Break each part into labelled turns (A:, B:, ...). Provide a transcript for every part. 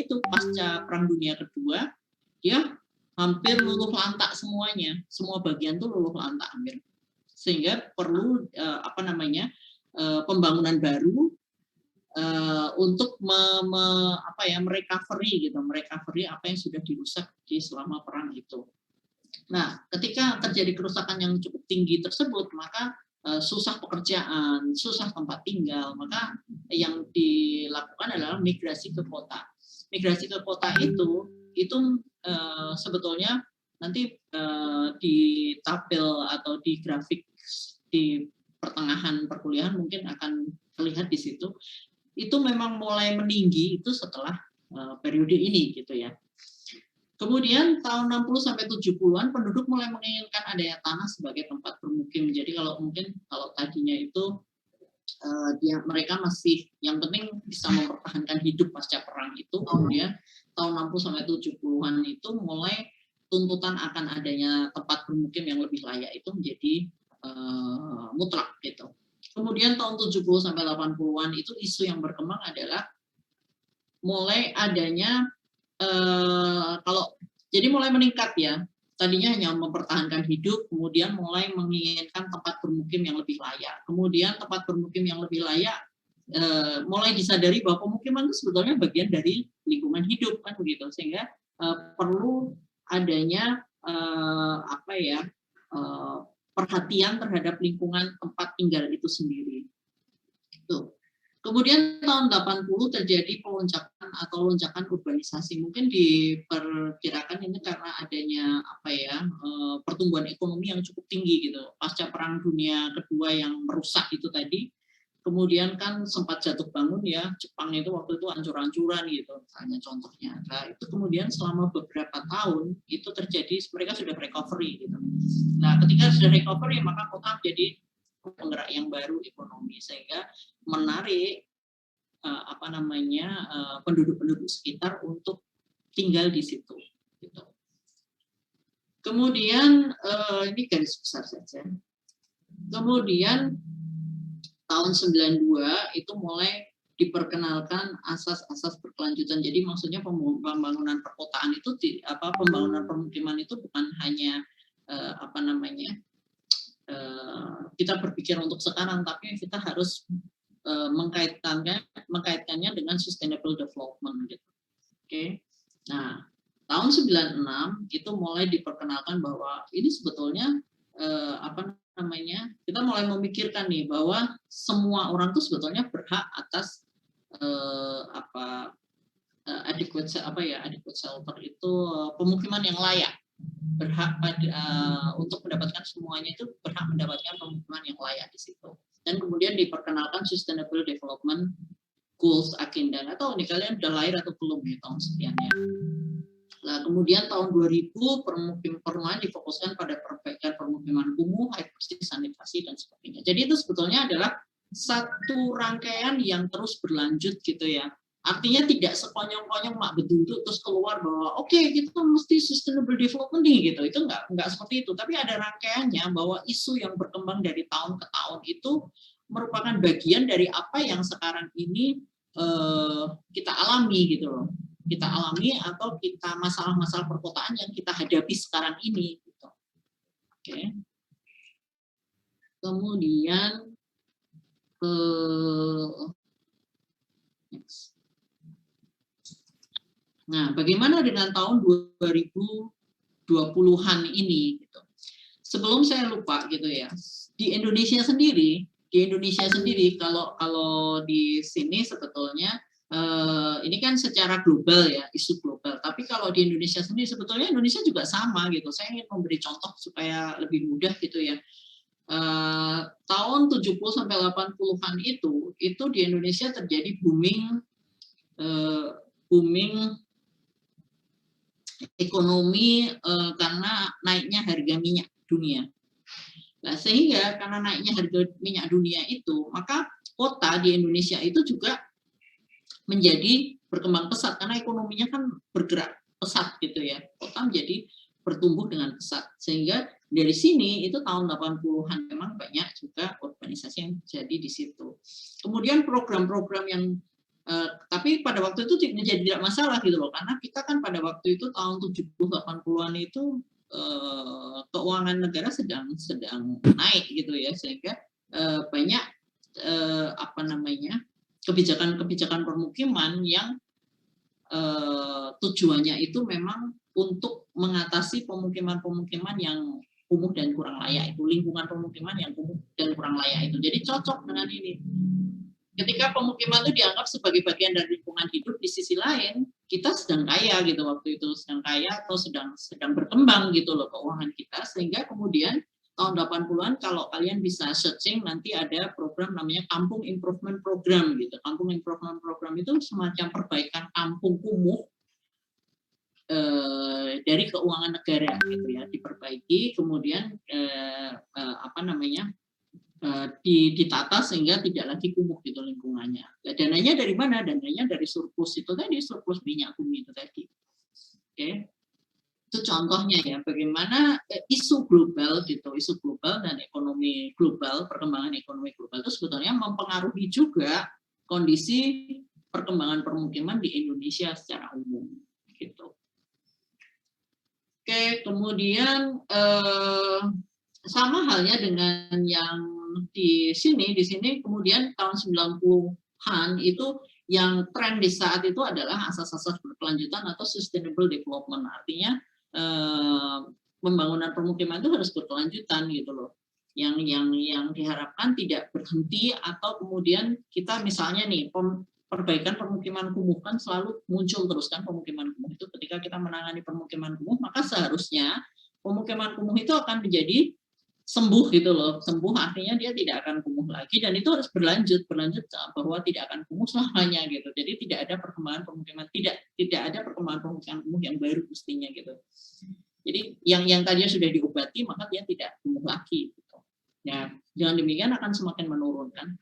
A: itu pasca Perang Dunia Kedua, dia hampir luluh lantak semuanya, semua bagian tuh luluh lantak hampir, sehingga perlu pembangunan baru untuk merecovery gitu, merecovery apa yang sudah dirusak di selama perang itu. Nah, ketika terjadi kerusakan yang cukup tinggi tersebut, maka susah pekerjaan, susah tempat tinggal, maka yang dilakukan adalah migrasi ke kota. Migrasi ke kota itu sebetulnya nanti di tabel atau di grafik di pertengahan perkuliahan mungkin akan terlihat di situ. Itu memang mulai meninggi itu setelah periode ini gitu ya. Kemudian tahun 60 sampai 70-an penduduk mulai menginginkan adanya tanah sebagai tempat bermukim. Jadi kalau tadinya itu mereka masih yang penting bisa mempertahankan hidup pasca perang itu, kemudian tahun 60 sampai 70-an itu mulai tuntutan akan adanya tempat bermukim yang lebih layak itu menjadi mutlak gitu. Kemudian tahun 70 sampai 80-an itu isu yang berkembang adalah mulai adanya jadi mulai meningkat ya. Tadinya hanya mempertahankan hidup, kemudian mulai menginginkan tempat bermukim yang lebih layak. Kemudian tempat bermukim yang lebih layak mulai disadari bahwa pemukiman itu sebetulnya bagian dari lingkungan hidup kan begitu, sehingga perlu adanya perhatian terhadap lingkungan tempat tinggal itu sendiri. Tuh. Kemudian tahun 80 terjadi lonjakan urbanisasi. Mungkin diperkirakan ini karena adanya pertumbuhan ekonomi yang cukup tinggi gitu. Pasca Perang Dunia Kedua yang merusak itu tadi. Kemudian kan sempat jatuh bangun ya, Jepang itu waktu itu hancur-hancuran gitu, misalnya contohnya. Nah, itu kemudian selama beberapa tahun itu terjadi, mereka sudah recovery gitu. Nah, ketika sudah recovery maka kota menjadi penggerak yang baru ekonomi, sehingga menarik penduduk-penduduk sekitar untuk tinggal di situ gitu. Kemudian ini garis besar saja. Kemudian tahun 92 itu mulai diperkenalkan asas-asas berkelanjutan. Jadi maksudnya pembangunan perkotaan itu pembangunan permukiman itu bukan hanya kita berpikir untuk sekarang, tapi kita harus mengkaitkannya dengan sustainable development gitu. Oke. Nah, tahun 96 itu mulai diperkenalkan bahwa ini sebetulnya kita mulai memikirkan nih bahwa semua orang tuh sebetulnya berhak atas adequate shelter itu pemukiman yang layak. Berhak untuk mendapatkan semuanya itu berhak mendapatkan pemukiman yang layak di situ. Dan kemudian diperkenalkan Sustainable Development Goals Agenda. Atau ini kalian udah lahir atau belum ya tahun sekiannya. Nah, kemudian tahun 2000 perumahan difokuskan pada perbaikan permukiman kumuh, air bersih, sanitasi dan sebagainya. Jadi itu sebetulnya adalah satu rangkaian yang terus berlanjut gitu ya. Artinya tidak sekonyong-konyong mak beduduk terus keluar bahwa oke, kita mesti sustainable development nih gitu. Itu enggak seperti itu, tapi ada rangkaiannya bahwa isu yang berkembang dari tahun ke tahun itu merupakan bagian dari apa yang sekarang ini kita alami gitu loh. Kita alami atau kita masalah-masalah perkotaan yang kita hadapi sekarang ini gitu. Oke. Kemudian next. Nah, bagaimana dengan tahun 2020-an ini gitu. Sebelum saya lupa gitu ya. Di Indonesia sendiri kalau di sini sebetulnya ini kan secara global ya, isu global. Tapi kalau di Indonesia sendiri sebetulnya Indonesia juga sama gitu. Saya ingin memberi contoh supaya lebih mudah gitu ya. Tahun 70 sampai 80-an itu di Indonesia terjadi booming ekonomi karena naiknya harga minyak dunia. Nah, sehingga karena naiknya harga minyak dunia itu, maka kota di Indonesia itu juga menjadi berkembang pesat karena ekonominya kan bergerak pesat gitu ya. Kota menjadi bertumbuh dengan pesat. Sehingga dari sini itu tahun 80-an memang banyak juga urbanisasi yang terjadi di situ. Kemudian program-program yang Tapi pada waktu itu menjadi tidak masalah gitu loh, karena kita kan pada waktu itu tahun 70-80-an itu keuangan negara sedang naik gitu ya, sehingga banyak apa namanya, kebijakan-kebijakan permukiman yang tujuannya itu memang untuk mengatasi pemukiman-pemukiman yang kumuh dan kurang layak itu, lingkungan pemukiman yang kumuh dan kurang layak itu. Jadi cocok dengan ini. Ketika pemukiman itu dianggap sebagai bagian dari lingkungan hidup, di sisi lain kita sedang kaya gitu waktu itu, sedang kaya atau sedang berkembang gitu loh keuangan kita, sehingga kemudian tahun 80-an kalau kalian bisa searching nanti ada program namanya Kampung Improvement Program gitu. Kampung Improvement Program itu semacam perbaikan kampung kumuh dari keuangan negara gitu ya, diperbaiki, kemudian apa namanya, ditata sehingga tidak lagi kumuh gitu lingkungannya. Nah, dananya dari mana? Dananya dari surplus itu tadi, surplus minyak bumi itu tadi. Oke. Itu contohnya ya, bagaimana isu global gitu, isu global dan ekonomi global, perkembangan ekonomi global itu sebetulnya mempengaruhi juga kondisi perkembangan permukiman di Indonesia secara umum gitu. Oke, kemudian sama halnya dengan yang di sini kemudian tahun 90-an itu yang tren di saat itu adalah asas-asas berkelanjutan atau sustainable development. Artinya pembangunan permukiman itu harus berkelanjutan gitu loh. Yang diharapkan tidak berhenti atau kemudian kita misalnya nih perbaikan permukiman kumuh kan selalu muncul terus kan pemukiman kumuh itu, ketika kita menangani permukiman kumuh maka seharusnya pemukiman kumuh itu akan menjadi sembuh gitu loh, sembuh artinya dia tidak akan kumuh lagi dan itu harus berlanjut bahwa tidak akan kumuh selamanya gitu. Jadi tidak ada perkembangan pemukiman, tidak ada perkembangan pemukiman kumuh yang baru mestinya gitu. Jadi yang tadinya sudah diobati maka dia tidak kumuh lagi gitu. Ya, dengan demikian akan semakin menurun kan.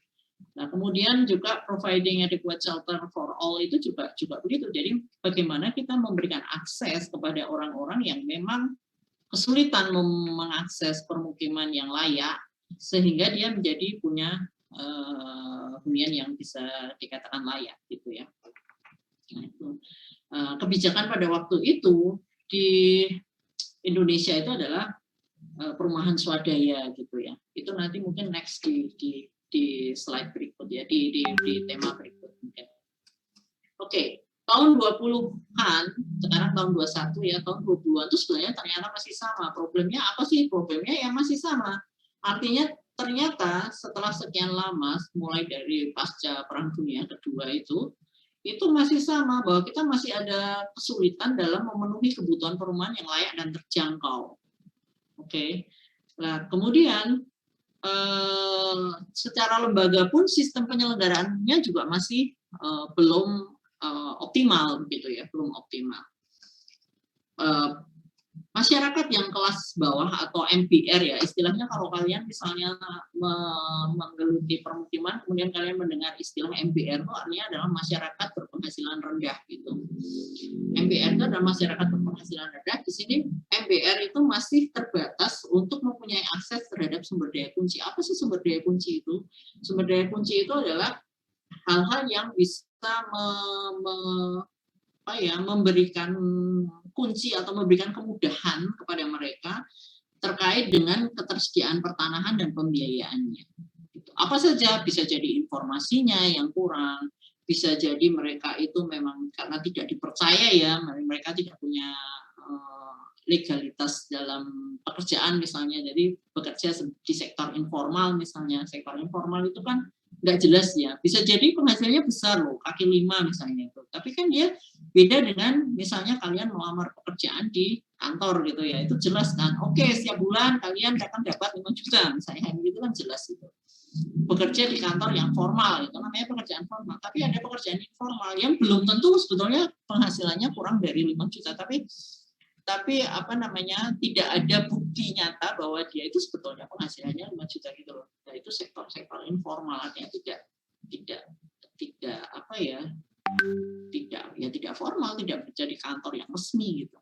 A: Nah, kemudian juga providing adequate shelter for all itu juga begitu. Jadi bagaimana kita memberikan akses kepada orang-orang yang memang kesulitan mengakses permukiman yang layak sehingga dia menjadi punya hunian yang bisa dikatakan layak gitu ya. Nah, itu. Kebijakan pada waktu itu di Indonesia itu adalah perumahan swadaya gitu ya. Itu nanti mungkin next di slide berikut ya, di tema berikut mungkin. Oke. Tahun 20-an, sekarang tahun 21 ya, tahun 20-an itu sebenarnya ternyata masih sama. Problemnya apa sih? Problemnya ya masih sama. Artinya ternyata setelah sekian lama, mulai dari pasca Perang Dunia Kedua itu masih sama, bahwa kita masih ada kesulitan dalam memenuhi kebutuhan perumahan yang layak dan terjangkau. Oke. Nah, kemudian secara lembaga pun sistem penyelenggaraannya juga masih belum optimal gitu ya, belum optimal. Masyarakat yang kelas bawah atau MPR ya istilahnya, kalau kalian misalnya menggeluti permukiman kemudian kalian mendengar istilah MPR itu artinya adalah masyarakat berpenghasilan rendah gitu. MPR itu adalah masyarakat berpenghasilan rendah. Di sini MPR itu masih terbatas untuk mempunyai akses terhadap sumber daya kunci. Apa sih sumber daya kunci itu? Sumber daya kunci itu adalah hal-hal yang bisa memberikan kunci atau memberikan kemudahan kepada mereka terkait dengan ketersediaan pertanahan dan pembiayaannya. Apa saja, bisa jadi informasinya yang kurang, bisa jadi mereka itu memang karena tidak dipercaya ya, mereka tidak punya legalitas dalam pekerjaan misalnya, jadi bekerja di sektor informal misalnya. Sektor informal itu kan nggak jelas ya, bisa jadi penghasilannya besar loh, kaki lima misalnya itu, tapi kan dia beda dengan misalnya kalian melamar pekerjaan di kantor gitu ya, itu jelas kan, oke setiap bulan kalian akan dapat 5 juta misalnya, gitu kan jelas itu. Bekerja di kantor yang formal itu namanya pekerjaan formal, tapi ada pekerjaan informal yang belum tentu sebetulnya penghasilannya kurang dari 5 juta, tapi apa namanya, tidak ada bukti nyata bahwa dia itu sebetulnya penghasilannya 5 juta gitu loh. Nah, itu sektor informal, artinya tidak apa ya, tidak formal, tidak bekerja di kantor yang resmi gitu.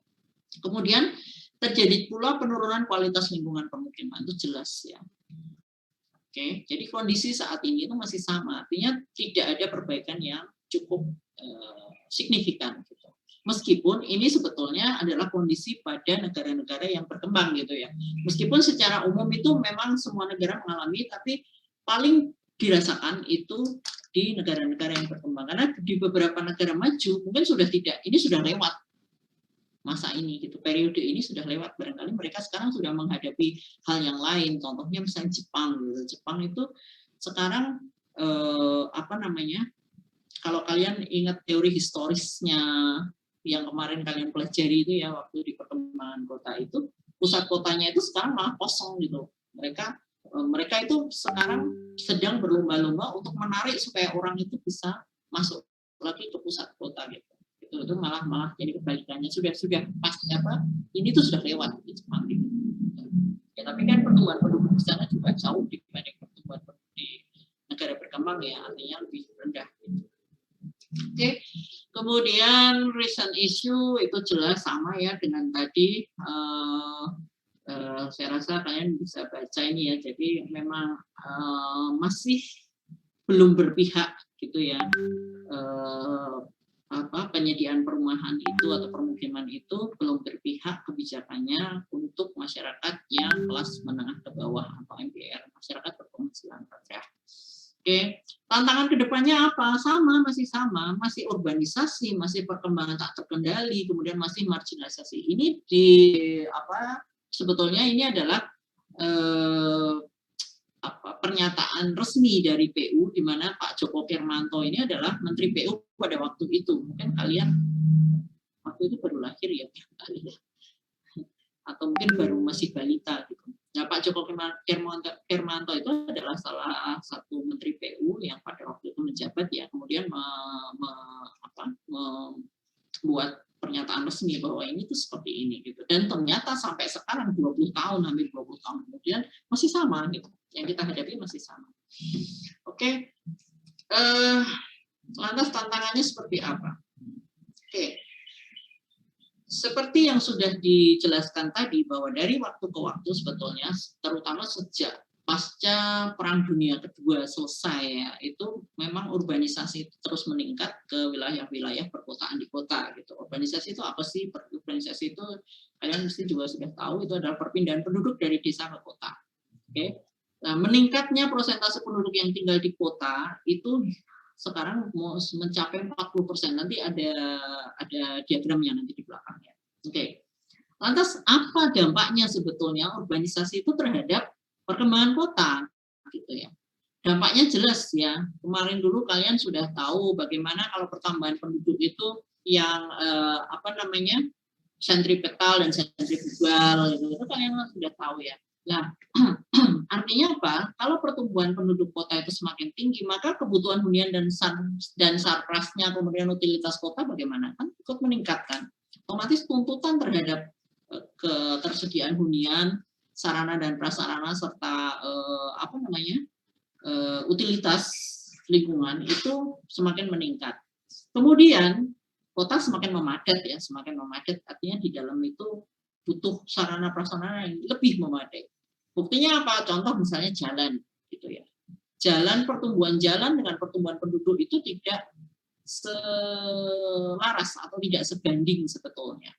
A: Kemudian terjadi pula penurunan kualitas lingkungan permukiman, itu jelas ya. Oke, jadi kondisi saat ini itu masih sama, artinya tidak ada perbaikan yang cukup signifikan gitu. Meskipun ini sebetulnya adalah kondisi pada negara-negara yang berkembang gitu ya. Meskipun secara umum itu memang semua negara mengalami, tapi paling dirasakan itu di negara-negara yang berkembang. Karena di beberapa negara maju mungkin sudah tidak, ini sudah lewat masa ini gitu, periode ini sudah lewat, barangkali mereka sekarang sudah menghadapi hal yang lain. Contohnya misalnya Jepang gitu. Jepang itu sekarang apa namanya, kalau kalian ingat teori historisnya yang kemarin kalian pelajari itu ya, waktu di perkembangan kota itu, pusat kotanya itu sekarang malah kosong gitu. Mereka itu sekarang sedang berlomba-lomba untuk menarik supaya orang itu bisa masuk lagi ke pusat kota gitu. Itu malah jadi kebalikannya, sudah pasti apa, ini tuh sudah lewat di Jepang gitu. Ya, tapi kan pertumbuhan penduduk di sana juga jauh dibanding pertumbuhan penduduk di negara berkembang ya, artinya lebih rendah gitu. Oke, kemudian recent issue itu jelas sama ya dengan tadi. Saya rasa kalian bisa baca ini ya. Jadi memang masih belum berpihak gitu ya. Penyediaan perumahan itu atau permukiman itu belum berpihak kebijakannya untuk masyarakat yang kelas menengah ke bawah atau MPR, masyarakat berpenghasilan rendah. Oke, tantangan kedepannya apa? Sama, masih urbanisasi, masih perkembangan tak terkendali, kemudian masih marginalisasi. Ini sebetulnya ini adalah pernyataan resmi dari PU, di mana Pak Joko Kirmanto ini adalah Menteri PU pada waktu itu. Mungkin kalian waktu itu baru lahir ya, atau mungkin baru masih balita gitu. Nah, Pak Joko Kirmanto itu adalah salah satu Menteri PU yang pada waktu itu menjabat ya, kemudian membuat pernyataan resmi bahwa ini tuh seperti ini gitu. Dan ternyata sampai sekarang 20 tahun, hampir 20 tahun kemudian masih sama gitu. Yang kita hadapi masih sama. Oke. Lantas tantangannya seperti apa? Oke. Seperti yang sudah dijelaskan tadi, bahwa dari waktu ke waktu sebetulnya, terutama sejak pasca Perang Dunia Kedua selesai ya, itu memang urbanisasi itu terus meningkat ke wilayah-wilayah perkotaan di kota gitu. Urbanisasi itu apa sih? Urbanisasi itu kalian mesti juga sudah tahu, itu adalah perpindahan penduduk dari desa ke kota. Oke. Nah, meningkatnya persentase penduduk yang tinggal di kota itu sekarang mau mencapai 40%. Nanti ada diagramnya nanti di belakangnya. Oke. Lantas apa dampaknya sebetulnya urbanisasi itu terhadap perkembangan kota gitu ya. Dampaknya jelas ya. Kemarin dulu kalian sudah tahu bagaimana kalau pertambahan penduduk itu yang sentripetal dan sentrifugal gitu. Itu kalian sudah tahu ya. Nah, artinya apa? Kalau pertumbuhan penduduk kota itu semakin tinggi, maka kebutuhan hunian dan sarprasnya, kemudian utilitas kota bagaimana? Kan ikut meningkatkan. Otomatis tuntutan terhadap ketersediaan hunian, sarana dan prasarana serta utilitas lingkungan itu semakin meningkat. Kemudian kota semakin memadat ya, semakin memadat artinya di dalam itu butuh sarana prasarana yang lebih memadai. Buktinya apa? Contoh misalnya jalan gitu ya. Pertumbuhan jalan dengan pertumbuhan penduduk itu tidak selaras atau tidak sebanding sebetulnya.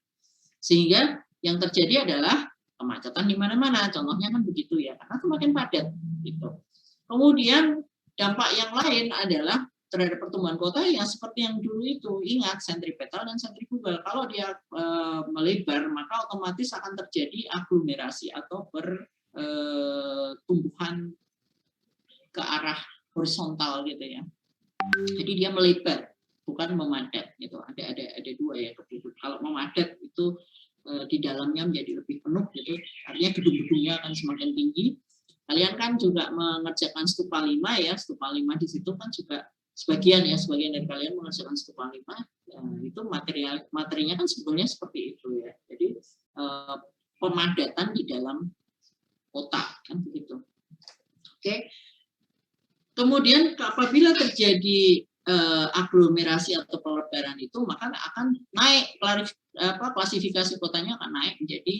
A: Sehingga yang terjadi adalah kemacetan di mana-mana. Contohnya kan begitu ya, karena semakin padat gitu. Kemudian dampak yang lain adalah terhadap pertumbuhan kota yang seperti yang dulu itu, ingat sentripetal dan sentrifugal. Kalau dia melebar, maka otomatis akan terjadi aglomerasi atau pertumbuhan ke arah horizontal gitu ya. Jadi dia melebar, bukan memadat gitu. Ada dua ya penduduk. Kalau memadat itu di dalamnya menjadi lebih penuh gitu. Artinya gedung-gedungnya akan semakin tinggi. Kalian kan juga mengerjakan stupa 5 ya. Stupa 5 di situ kan juga sebagian dari kalian mengerjakan stupa 5. Itu materinya kan sebetulnya seperti itu ya. Jadi pemadatan di dalam kota kan begitu. Oke. Kemudian apabila terjadi aglomerasi atau pelebaran itu, maka akan naik klasifikasi kotanya akan naik menjadi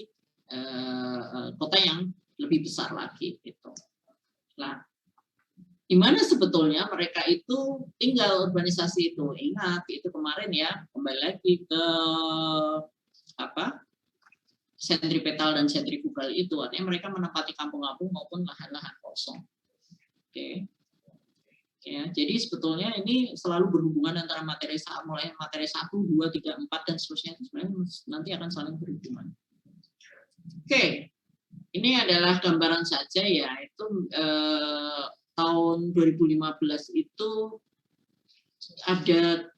A: kota yang lebih besar lagi gitu. Nah, di mana sebetulnya mereka itu tinggal urbanisasi itu. Ingat, itu kemarin ya, kembali lagi ke apa, sentripetal dan sentrifugal itu, artinya mereka menempati kampung-kampung maupun lahan-lahan kosong. Oke. Ya, jadi sebetulnya ini selalu berhubungan antara materi mulai materi 1, 2, 3, 4 dan seterusnya itu sebenarnya nanti akan saling berhubungan. Oke. Ini adalah gambaran saja ya, itu tahun 2015 itu ada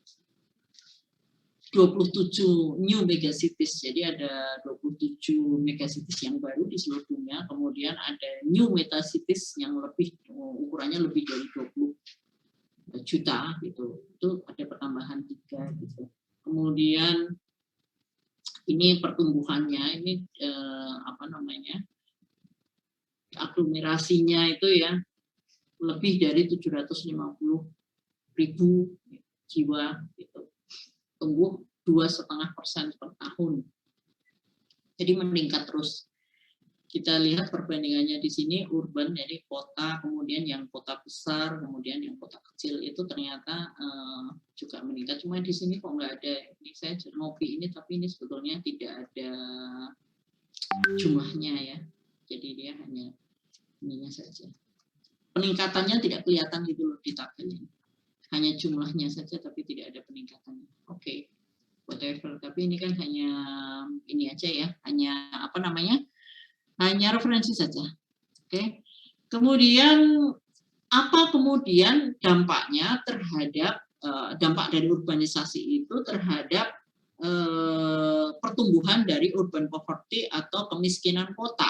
A: 27 new megacities, jadi ada 27 megacities yang baru di seluruh dunia, kemudian ada new metacities yang lebih ukurannya lebih dari 20 juta gitu, itu ada pertambahan 3 gitu. Kemudian ini pertumbuhannya, ini apa namanya, aglomerasinya itu ya lebih dari 750.000 jiwa gitu, tumbuh 2,5% per tahun. Jadi meningkat terus. Kita lihat perbandingannya di sini urban, jadi kota, kemudian yang kota besar, kemudian yang kota kecil itu ternyata juga meningkat. Cuma di sini kok nggak ada, ini saya ngopi ini, tapi ini sebetulnya tidak ada jumlahnya ya. Jadi dia hanya ininya saja. Peningkatannya tidak kelihatan gitu loh di tabel ini. Hanya jumlahnya saja tapi tidak ada peningkatannya. Oke. Whatever. Tapi ini kan hanya ini aja ya, hanya apa namanya? Hanya referensi saja. Oke. Kemudian apa kemudian dampaknya terhadap dampak dari urbanisasi itu terhadap pertumbuhan dari urban poverty atau kemiskinan kota?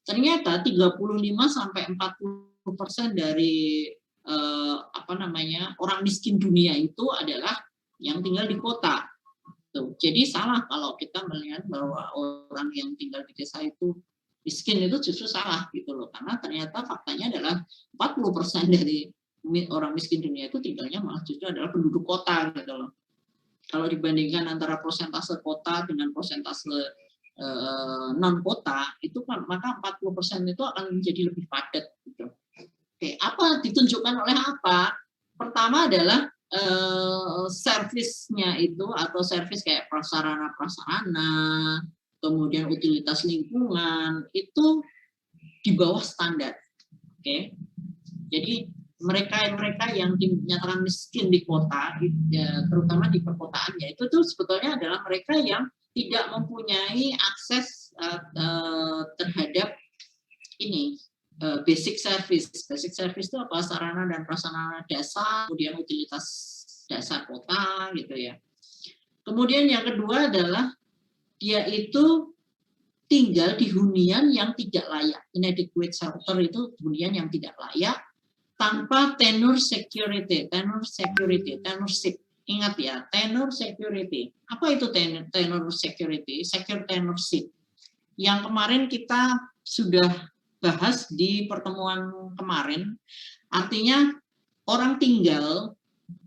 A: Ternyata 35-40% dari apa namanya, orang miskin dunia itu adalah yang tinggal di kota. Tuh. Jadi salah kalau kita melihat bahwa orang yang tinggal di desa itu miskin, itu justru salah gitu loh. Karena ternyata faktanya adalah 40% dari orang miskin dunia itu tinggalnya malah justru adalah penduduk kota gitu loh. Kalau dibandingkan antara persentase kota dengan persentase non kota itu kan, maka 40% itu akan menjadi lebih padat gitu. Oke, apa ditunjukkan oleh apa? Pertama adalah servisnya itu, atau servis kayak prasarana, kemudian utilitas lingkungan itu di bawah standar. Oke. Jadi mereka yang dinyatakan miskin di kota, terutama di perkotaannya, itu tuh sebetulnya adalah mereka yang tidak mempunyai akses terhadap ini basic service. Basic service itu apa? Sarana dan prasarana dasar, kemudian utilitas dasar kota gitu ya. Kemudian yang kedua adalah dia itu tinggal di hunian yang tidak layak. Inadequate shelter itu hunian yang tidak layak tanpa tenure security, tenorship. Ingat ya, tenure security. Apa itu tenure security? Secure tenorship. Yang kemarin kita sudah bahas di pertemuan kemarin, artinya orang tinggal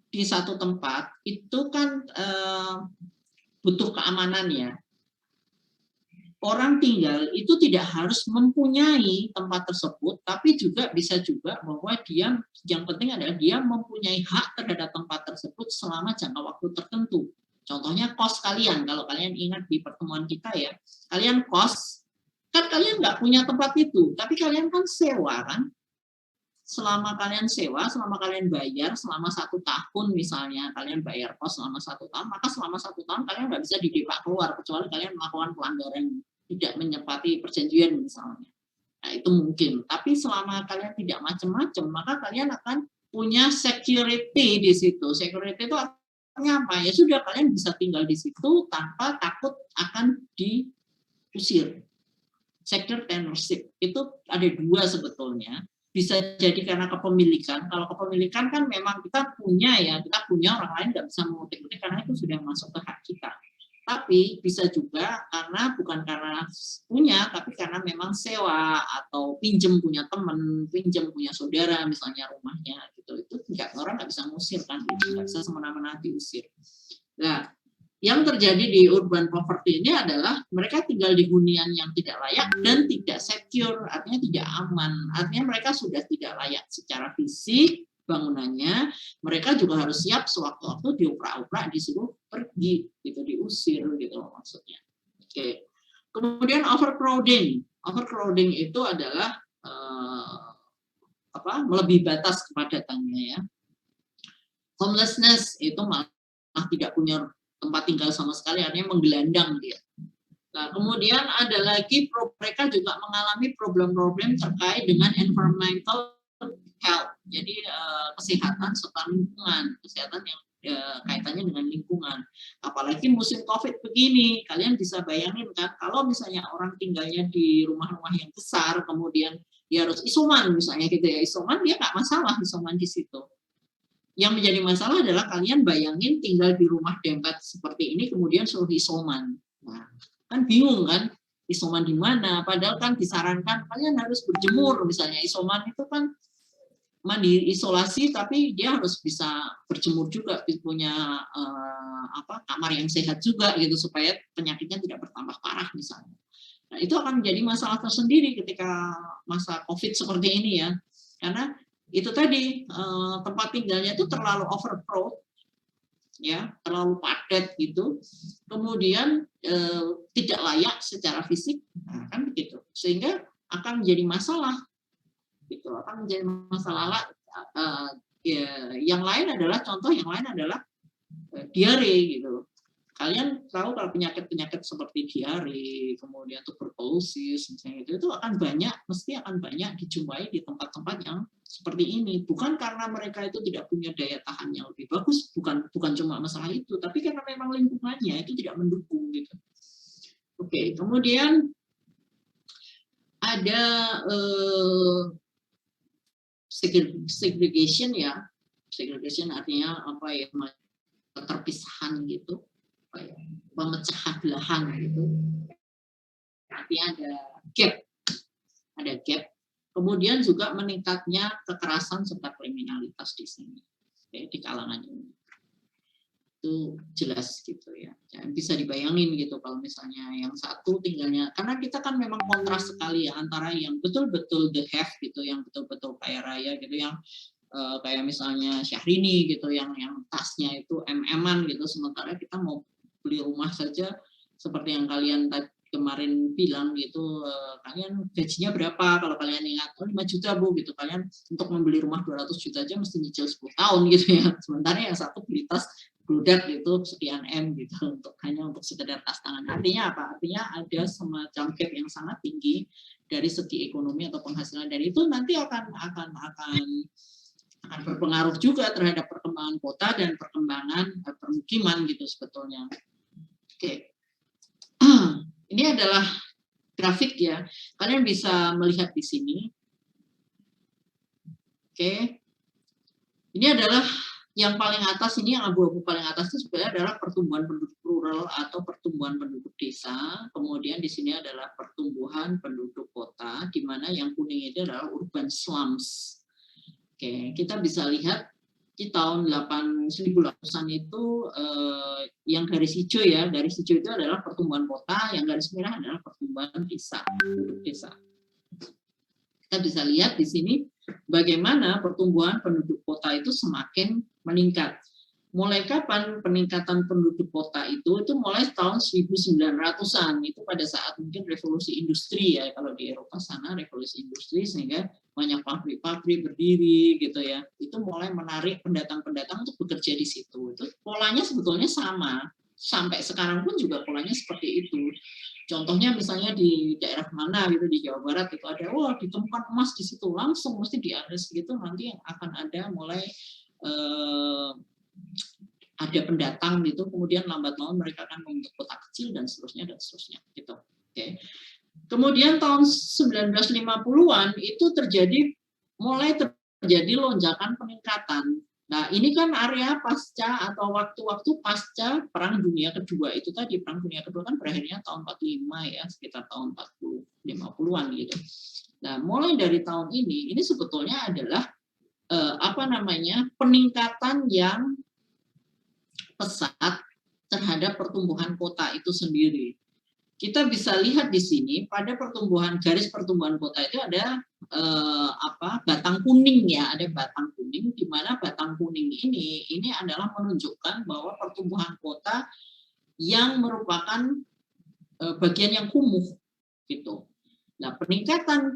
A: di satu tempat itu kan butuh keamanan ya. Orang tinggal itu tidak harus mempunyai tempat tersebut, tapi juga bisa juga bahwa dia, yang penting adalah dia mempunyai hak terhadap tempat tersebut selama jangka waktu tertentu. Contohnya kos kalian, kalau kalian ingat di pertemuan kita ya, kalian kos, kan kalian nggak punya tempat itu, tapi kalian kan sewa kan. Selama kalian sewa, selama kalian bayar, selama 1 tahun misalnya, kalian bayar kos selama 1 tahun, maka selama 1 tahun kalian nggak bisa didepak keluar, kecuali kalian melakukan pelanggaran tidak menepati perjanjian misalnya. Nah itu mungkin, tapi selama kalian tidak macam-macam, maka kalian akan punya security di situ. Security itu artinya apa? Ya sudah, kalian bisa tinggal di situ tanpa takut akan diusir. Secure tenorship itu ada 2 sebetulnya. Bisa jadi karena kepemilikan. Kalau kepemilikan kan memang kita punya ya, kita punya, orang lain nggak bisa mengutik-utik karena itu sudah masuk ke hak kita. Tapi bisa juga karena bukan karena punya, tapi karena memang sewa atau pinjem punya teman, pinjem punya saudara misalnya rumahnya gitu. Itu orang nggak bisa ngusir kan, nggak bisa semena-mena diusir. Nah yang terjadi di urban poverty ini adalah mereka tinggal di hunian yang tidak layak dan tidak secure, artinya tidak aman. Artinya mereka sudah tidak layak secara fisik bangunannya, mereka juga harus siap sewaktu-waktu dioprak-oprak, disuruh pergi, gitu, diusir, gitu maksudnya. Oke. Kemudian overcrowding. Overcrowding itu adalah melebihi batas kepadatannya ya. Homelessness itu malah tidak punya tempat tinggal sama sekali, artinya menggelandang dia. Nah, kemudian ada lagi mereka juga mengalami problem-problem terkait dengan environmental health, jadi kesehatan serta lingkungan, kesehatan yang kaitannya dengan lingkungan. Apalagi musim COVID begini, kalian bisa bayangin kan, kalau misalnya orang tinggalnya di rumah-rumah yang besar, kemudian dia harus isoman misalnya gitu ya, isoman dia nggak masalah isoman di situ. Yang menjadi masalah adalah kalian bayangin tinggal di rumah dempet seperti ini, kemudian suruh isoman. Nah, kan bingung kan, isoman di mana? Padahal kan disarankan kalian harus berjemur, misalnya isoman itu kan mandiri isolasi, tapi dia harus bisa berjemur juga, punya kamar yang sehat juga gitu, supaya penyakitnya tidak bertambah parah misalnya. Nah, itu akan menjadi masalah tersendiri ketika masa COVID seperti ini ya, karena itu tadi tempat tinggalnya itu terlalu overcrowded, ya, terlalu padat gitu, kemudian tidak layak secara fisik, nah, kan begitu, sehingga akan menjadi masalah, gitu, akan menjadi masalah. Ya, yang lain adalah contoh yang lain adalah diare gitu. Kalian tahu kalau penyakit-penyakit seperti diare, kemudian tuberkulosis, misalnya itu akan banyak, mesti akan banyak dijumpai di tempat-tempat yang seperti ini. Bukan karena mereka itu tidak punya daya tahan yang lebih bagus, bukan cuma masalah itu, tapi karena memang lingkungannya itu tidak mendukung gitu. Oke, kemudian ada segregation ya. Segregation artinya apa ya? Keterpisahan gitu. Memecah belahan gitu, artinya ada gap, kemudian juga meningkatnya kekerasan serta kriminalitas di sini, di kalangan ini, itu jelas gitu ya. Bisa dibayangin gitu kalau misalnya yang satu tinggalnya, karena kita kan memang kontras sekali ya antara yang betul-betul the have gitu, yang betul-betul kaya raya gitu, yang kayak misalnya Syahrini gitu, yang tasnya itu MM-an gitu, sementara kita mau beli rumah saja seperti yang kalian kemarin bilang gitu, kalian gajinya berapa, kalau kalian ingat, 5 juta Bu gitu, kalian untuk membeli rumah 200 juta aja mesti nyicil 10 tahun gitu ya, sementara yang satu beli tas bludak gitu sekian M gitu, hanya untuk sekedar tas tangan. Artinya apa? Artinya ada semacam gap yang sangat tinggi dari segi ekonomi atau penghasilan, dan itu nanti akan berpengaruh juga terhadap perkembangan kota dan perkembangan permukiman gitu sebetulnya. Oke. Ini adalah grafik ya. Kalian bisa melihat di sini. Oke. Ini adalah yang paling atas, ini yang abu-abu paling atas itu sebenarnya adalah pertumbuhan penduduk rural atau pertumbuhan penduduk desa. Kemudian di sini adalah pertumbuhan penduduk kota, di mana yang kuning itu adalah urban slums. Oke, kita bisa lihat di tahun 1800-an itu yang garis hijau ya, garis hijau itu adalah pertumbuhan kota, yang garis merah adalah pertumbuhan desa, penduduk desa. Kita bisa lihat di sini bagaimana pertumbuhan penduduk kota itu semakin meningkat. Mulai kapan peningkatan penduduk kota itu mulai tahun 1900-an, itu pada saat mungkin revolusi industri ya, kalau di Eropa sana revolusi industri, sehingga banyak pabrik-pabrik berdiri gitu ya, itu mulai menarik pendatang-pendatang untuk bekerja di situ. Itu polanya sebetulnya sama, sampai sekarang pun juga polanya seperti itu. Contohnya misalnya di daerah mana gitu, di Jawa Barat itu ada, wah ditemukan emas di situ, langsung mesti diares gitu, nanti akan ada mulai ada pendatang gitu, kemudian lambat laun mereka akan membentuk kota kecil dan seterusnya gitu. Oke. Kemudian tahun 1950-an itu mulai terjadi lonjakan peningkatan. Nah, ini kan area pasca atau waktu-waktu pasca Perang Dunia Kedua itu tadi. Perang Dunia Kedua kan berakhirnya tahun 45 ya, sekitar tahun 50-an gitu. Nah, mulai dari tahun ini sebetulnya adalah peningkatan yang pesat terhadap pertumbuhan kota itu sendiri. Kita bisa lihat di sini pada garis pertumbuhan kota itu ada batang kuning ya, ada batang kuning, di mana batang kuning ini adalah menunjukkan bahwa pertumbuhan kota yang merupakan bagian yang kumuh gitu. Nah, peningkatan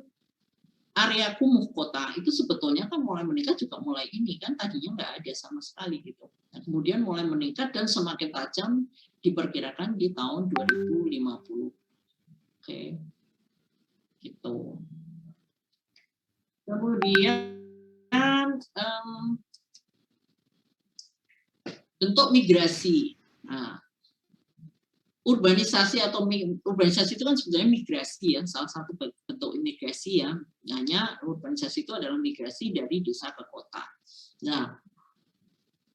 A: area kumuh kota itu sebetulnya kan mulai meningkat juga mulai ini kan, tadinya nggak ada sama sekali gitu. Nah, kemudian mulai meningkat dan semakin tajam diperkirakan di tahun 2050. Oke. Gitu. Kemudian bentuk migrasi. Nah, urbanisasi itu kan sebenarnya migrasi ya, salah satu bentuk imigrasi ya. Hanya urbanisasi itu adalah migrasi dari desa ke kota. Nah,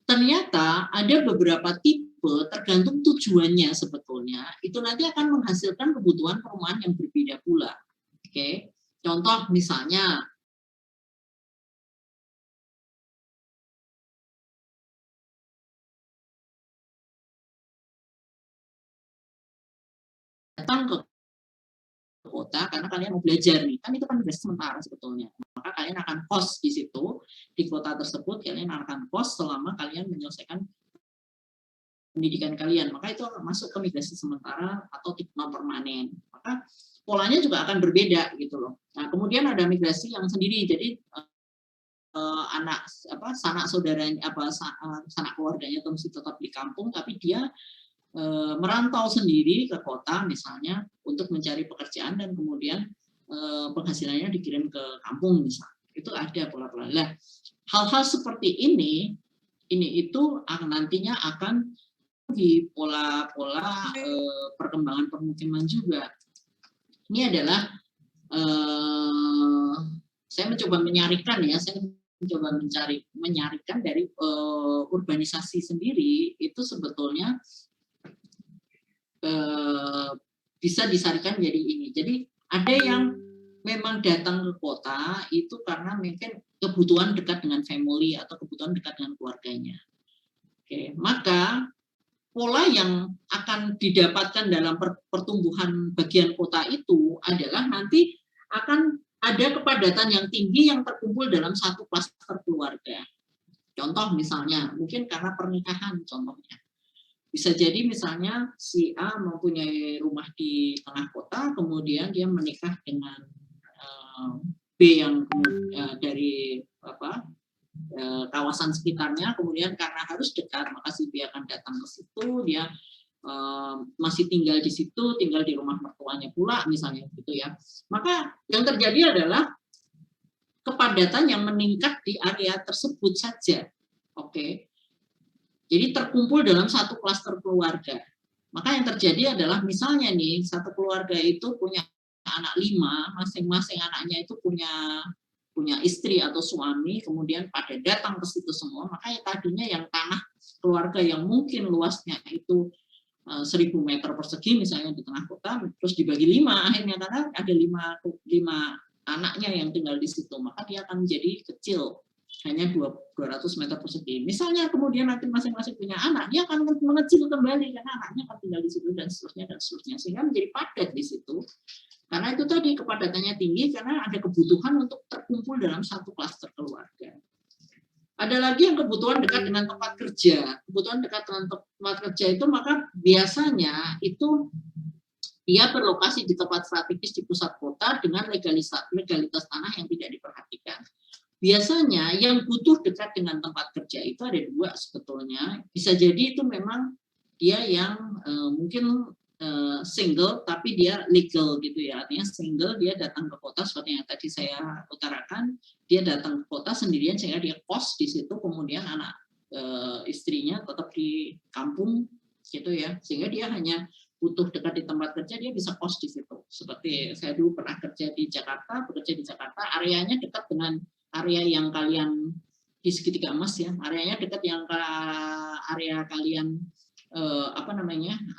A: ternyata ada beberapa tipe tergantung tujuannya sebetulnya. Itu nanti akan menghasilkan kebutuhan perumahan yang berbeda pula. Oke. Contoh misalnya datang ke kota karena kalian mau belajar nih, kan itu kan migrasi sementara sebetulnya. Maka kalian akan kos di situ, di kota tersebut kalian akan kos selama kalian menyelesaikan pendidikan kalian. Maka itu masuk ke migrasi sementara atau tipe non permanen. Maka polanya juga akan berbeda gitu loh. Nah, kemudian ada migrasi yang sendiri. Jadi sanak saudaranya sanak keluarganya itu masih tetap di kampung, tapi dia merantau sendiri ke kota misalnya untuk mencari pekerjaan dan kemudian penghasilannya dikirim ke kampung misalnya. Itu ada pola-pola. Nah, hal-hal seperti ini itu nantinya akan di pola-pola perkembangan permukiman juga. Ini adalah saya mencoba menyarikan ya, menyarikan dari urbanisasi sendiri itu sebetulnya bisa disarikan jadi ini. Jadi ada yang memang datang ke kota itu karena mungkin kebutuhan dekat dengan family atau kebutuhan dekat dengan keluarganya. Oke, maka pola yang akan didapatkan dalam pertumbuhan bagian kota itu adalah nanti akan ada kepadatan yang tinggi yang terkumpul dalam satu klaster keluarga. Contoh misalnya, mungkin karena pernikahan contohnya. Bisa jadi misalnya si A mempunyai rumah di tengah kota, kemudian dia menikah dengan B yang dari kawasan sekitarnya, kemudian karena harus dekat, maka si B akan datang ke situ, dia masih tinggal di situ, tinggal di rumah mertuanya pula, misalnya gitu ya. Maka yang terjadi adalah kepadatan yang meningkat di area tersebut saja. Oke. Jadi terkumpul dalam satu klaster keluarga. Maka yang terjadi adalah misalnya nih, satu keluarga itu punya anak 5, masing-masing anaknya itu punya istri atau suami, kemudian pada datang ke situ semua, maka tadinya yang tanah keluarga yang mungkin luasnya itu 1000 meter persegi misalnya di tengah kota, terus dibagi 5 akhirnya karena ada 5 anaknya yang tinggal di situ, maka dia akan menjadi kecil, hanya 200 meter persegi. Misalnya kemudian nanti masing-masing punya anak, dia akan mengecil kembali karena anaknya akan tinggal di situ dan seterusnya, sehingga menjadi padat di situ. Karena itu tadi kepadatannya tinggi karena ada kebutuhan untuk terkumpul dalam satu klaster keluarga. Ada lagi yang kebutuhan dekat dengan tempat kerja. Kebutuhan dekat dengan tempat kerja itu maka biasanya itu dia berlokasi di tempat strategis di pusat kota dengan legalitas tanah yang tidak diperhatikan. Biasanya yang butuh dekat dengan tempat kerja itu ada 2 sebetulnya. Bisa jadi itu memang dia yang mungkin single tapi dia legal gitu ya. Artinya single, dia datang ke kota seperti yang tadi saya utarakan, dia datang ke kota sendirian sehingga dia kos di situ, kemudian anak istrinya tetap di kampung gitu ya. Sehingga dia hanya butuh dekat di tempat kerja, dia bisa kos di situ. Seperti saya dulu pernah bekerja di Jakarta, areanya dekat dengan area yang kalian di segitiga emas ya, areanya dekat yang area kalian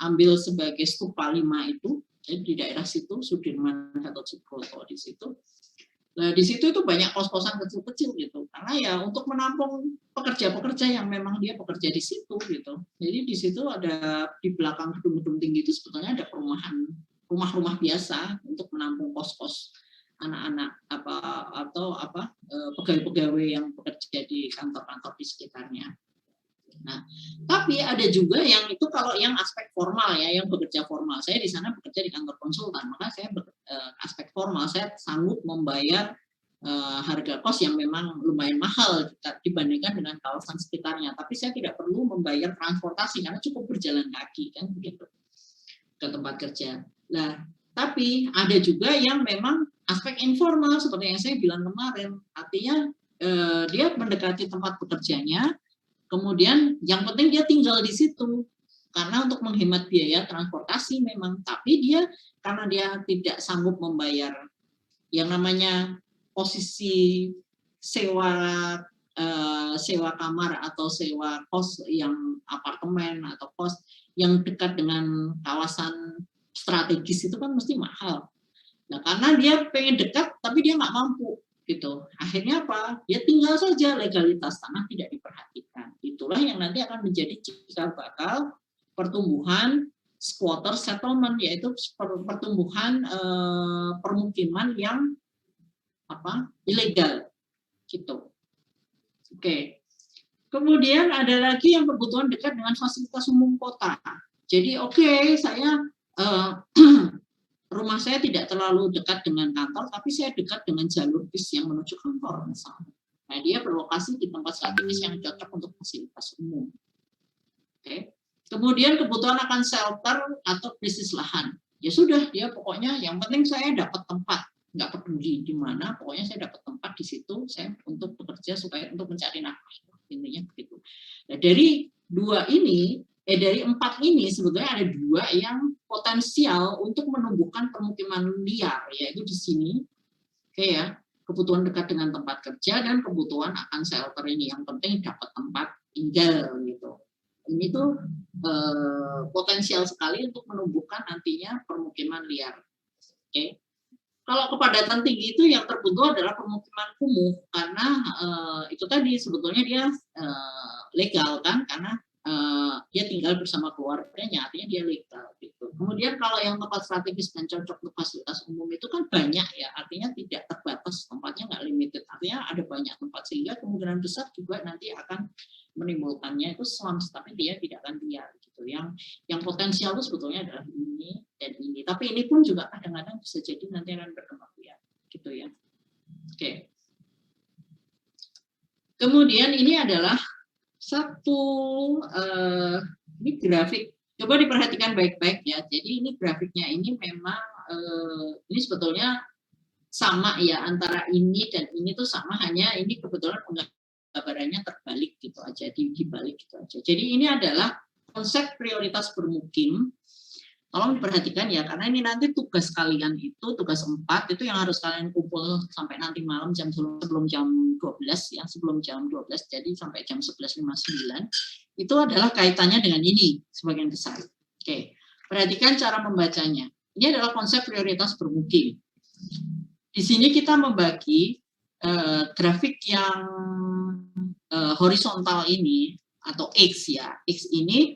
A: ambil sebagai stupa 5 itu, jadi di daerah situ Sudirman atau Subroto di situ. Nah, di situ itu banyak kos-kosan kecil-kecil gitu. Karena ya untuk menampung pekerja-pekerja yang memang dia bekerja di situ gitu. Jadi di situ ada di belakang gedung-gedung tinggi itu sebetulnya ada perumahan, rumah-rumah biasa untuk menampung kos-kos anak-anak atau pegawai-pegawai yang bekerja di kantor-kantor di sekitarnya. Nah, tapi ada juga yang itu kalau yang aspek formal ya, yang bekerja formal. Saya di sana bekerja di kantor konsultan, maka saya aspek formal saya sanggup membayar harga kos yang memang lumayan mahal dibandingkan dengan kawasan sekitarnya. Tapi saya tidak perlu membayar transportasi karena cukup berjalan kaki kan begitu ke tempat kerja. Nah, tapi ada juga yang memang aspek informal seperti yang saya bilang kemarin, artinya dia mendekati tempat bekerjanya. Kemudian yang penting dia tinggal di situ karena untuk menghemat biaya transportasi memang, tapi dia karena dia tidak sanggup membayar yang namanya posisi sewa kamar atau sewa kos yang apartemen atau kos yang dekat dengan kawasan strategis itu kan mesti mahal. Nah, karena dia pengen dekat tapi dia nggak mampu gitu. Akhirnya apa? Dia tinggal saja, legalitas tanah tidak diperhatikan. Itulah yang nanti akan menjadi cikal bakal pertumbuhan squatter settlement, yaitu pertumbuhan permukiman yang ilegal gitu. Oke. Kemudian ada lagi yang kebutuhan dekat dengan fasilitas umum kota. Jadi saya rumah saya tidak terlalu dekat dengan kantor, tapi saya dekat dengan jalur bis yang menuju kantor misalnya. Nah, dia berlokasi di tempat strategis yang cocok untuk fasilitas umum. Oke. Kemudian kebutuhan akan shelter atau krisis lahan. Ya sudah, dia pokoknya yang penting saya dapat tempat, nggak peduli di mana, pokoknya saya dapat tempat di situ, saya untuk bekerja supaya untuk mencari nafkah. Intinya begitu. Nah, dari empat ini sebetulnya ada dua yang potensial untuk menumbuhkan permukiman liar, yaitu di sini, kebutuhan dekat dengan tempat kerja dan kebutuhan akan shelter ini. Yang penting dapat tempat tinggal gitu. Ini tuh potensial sekali untuk menumbuhkan nantinya permukiman liar. Oke. Kalau kepadatan tinggi itu yang terbentuk adalah permukiman kumuh karena itu tadi sebetulnya dia legal kan karena dia tinggal bersama keluarganya, artinya dia legal gitu. Kemudian kalau yang tempat strategis dan cocok untuk fasilitas umum itu kan banyak ya, artinya tidak terbatas, tempatnya nggak limited, artinya ada banyak tempat sehingga kemungkinan besar juga nanti akan menimbulkannya itu slums, tapi dia tidak akan liar gitu. Yang potensial itu sebetulnya adalah ini dan ini, tapi ini pun juga kadang-kadang bisa jadi nanti akan berkembang liar gitu ya. Oke. Kemudian ini adalah satu ini grafik, coba diperhatikan baik-baik ya. Jadi ini grafiknya ini memang ini sebetulnya sama ya, antara ini dan ini tuh sama, hanya ini kebetulan penggambarannya terbalik gitu aja, dibalik gitu aja. Jadi ini adalah konsep prioritas bermukim. Tolong diperhatikan ya, karena ini nanti tugas kalian itu, tugas 4 itu yang harus kalian kumpul sampai nanti malam sebelum jam 12 ya, sebelum jam 12, jadi sampai jam 11.59, itu adalah kaitannya dengan ini sebagian besar. Oke, perhatikan cara membacanya. Ini adalah konsep prioritas bermukim. Di sini kita membagi grafik yang horizontal ini, atau X ya, X ini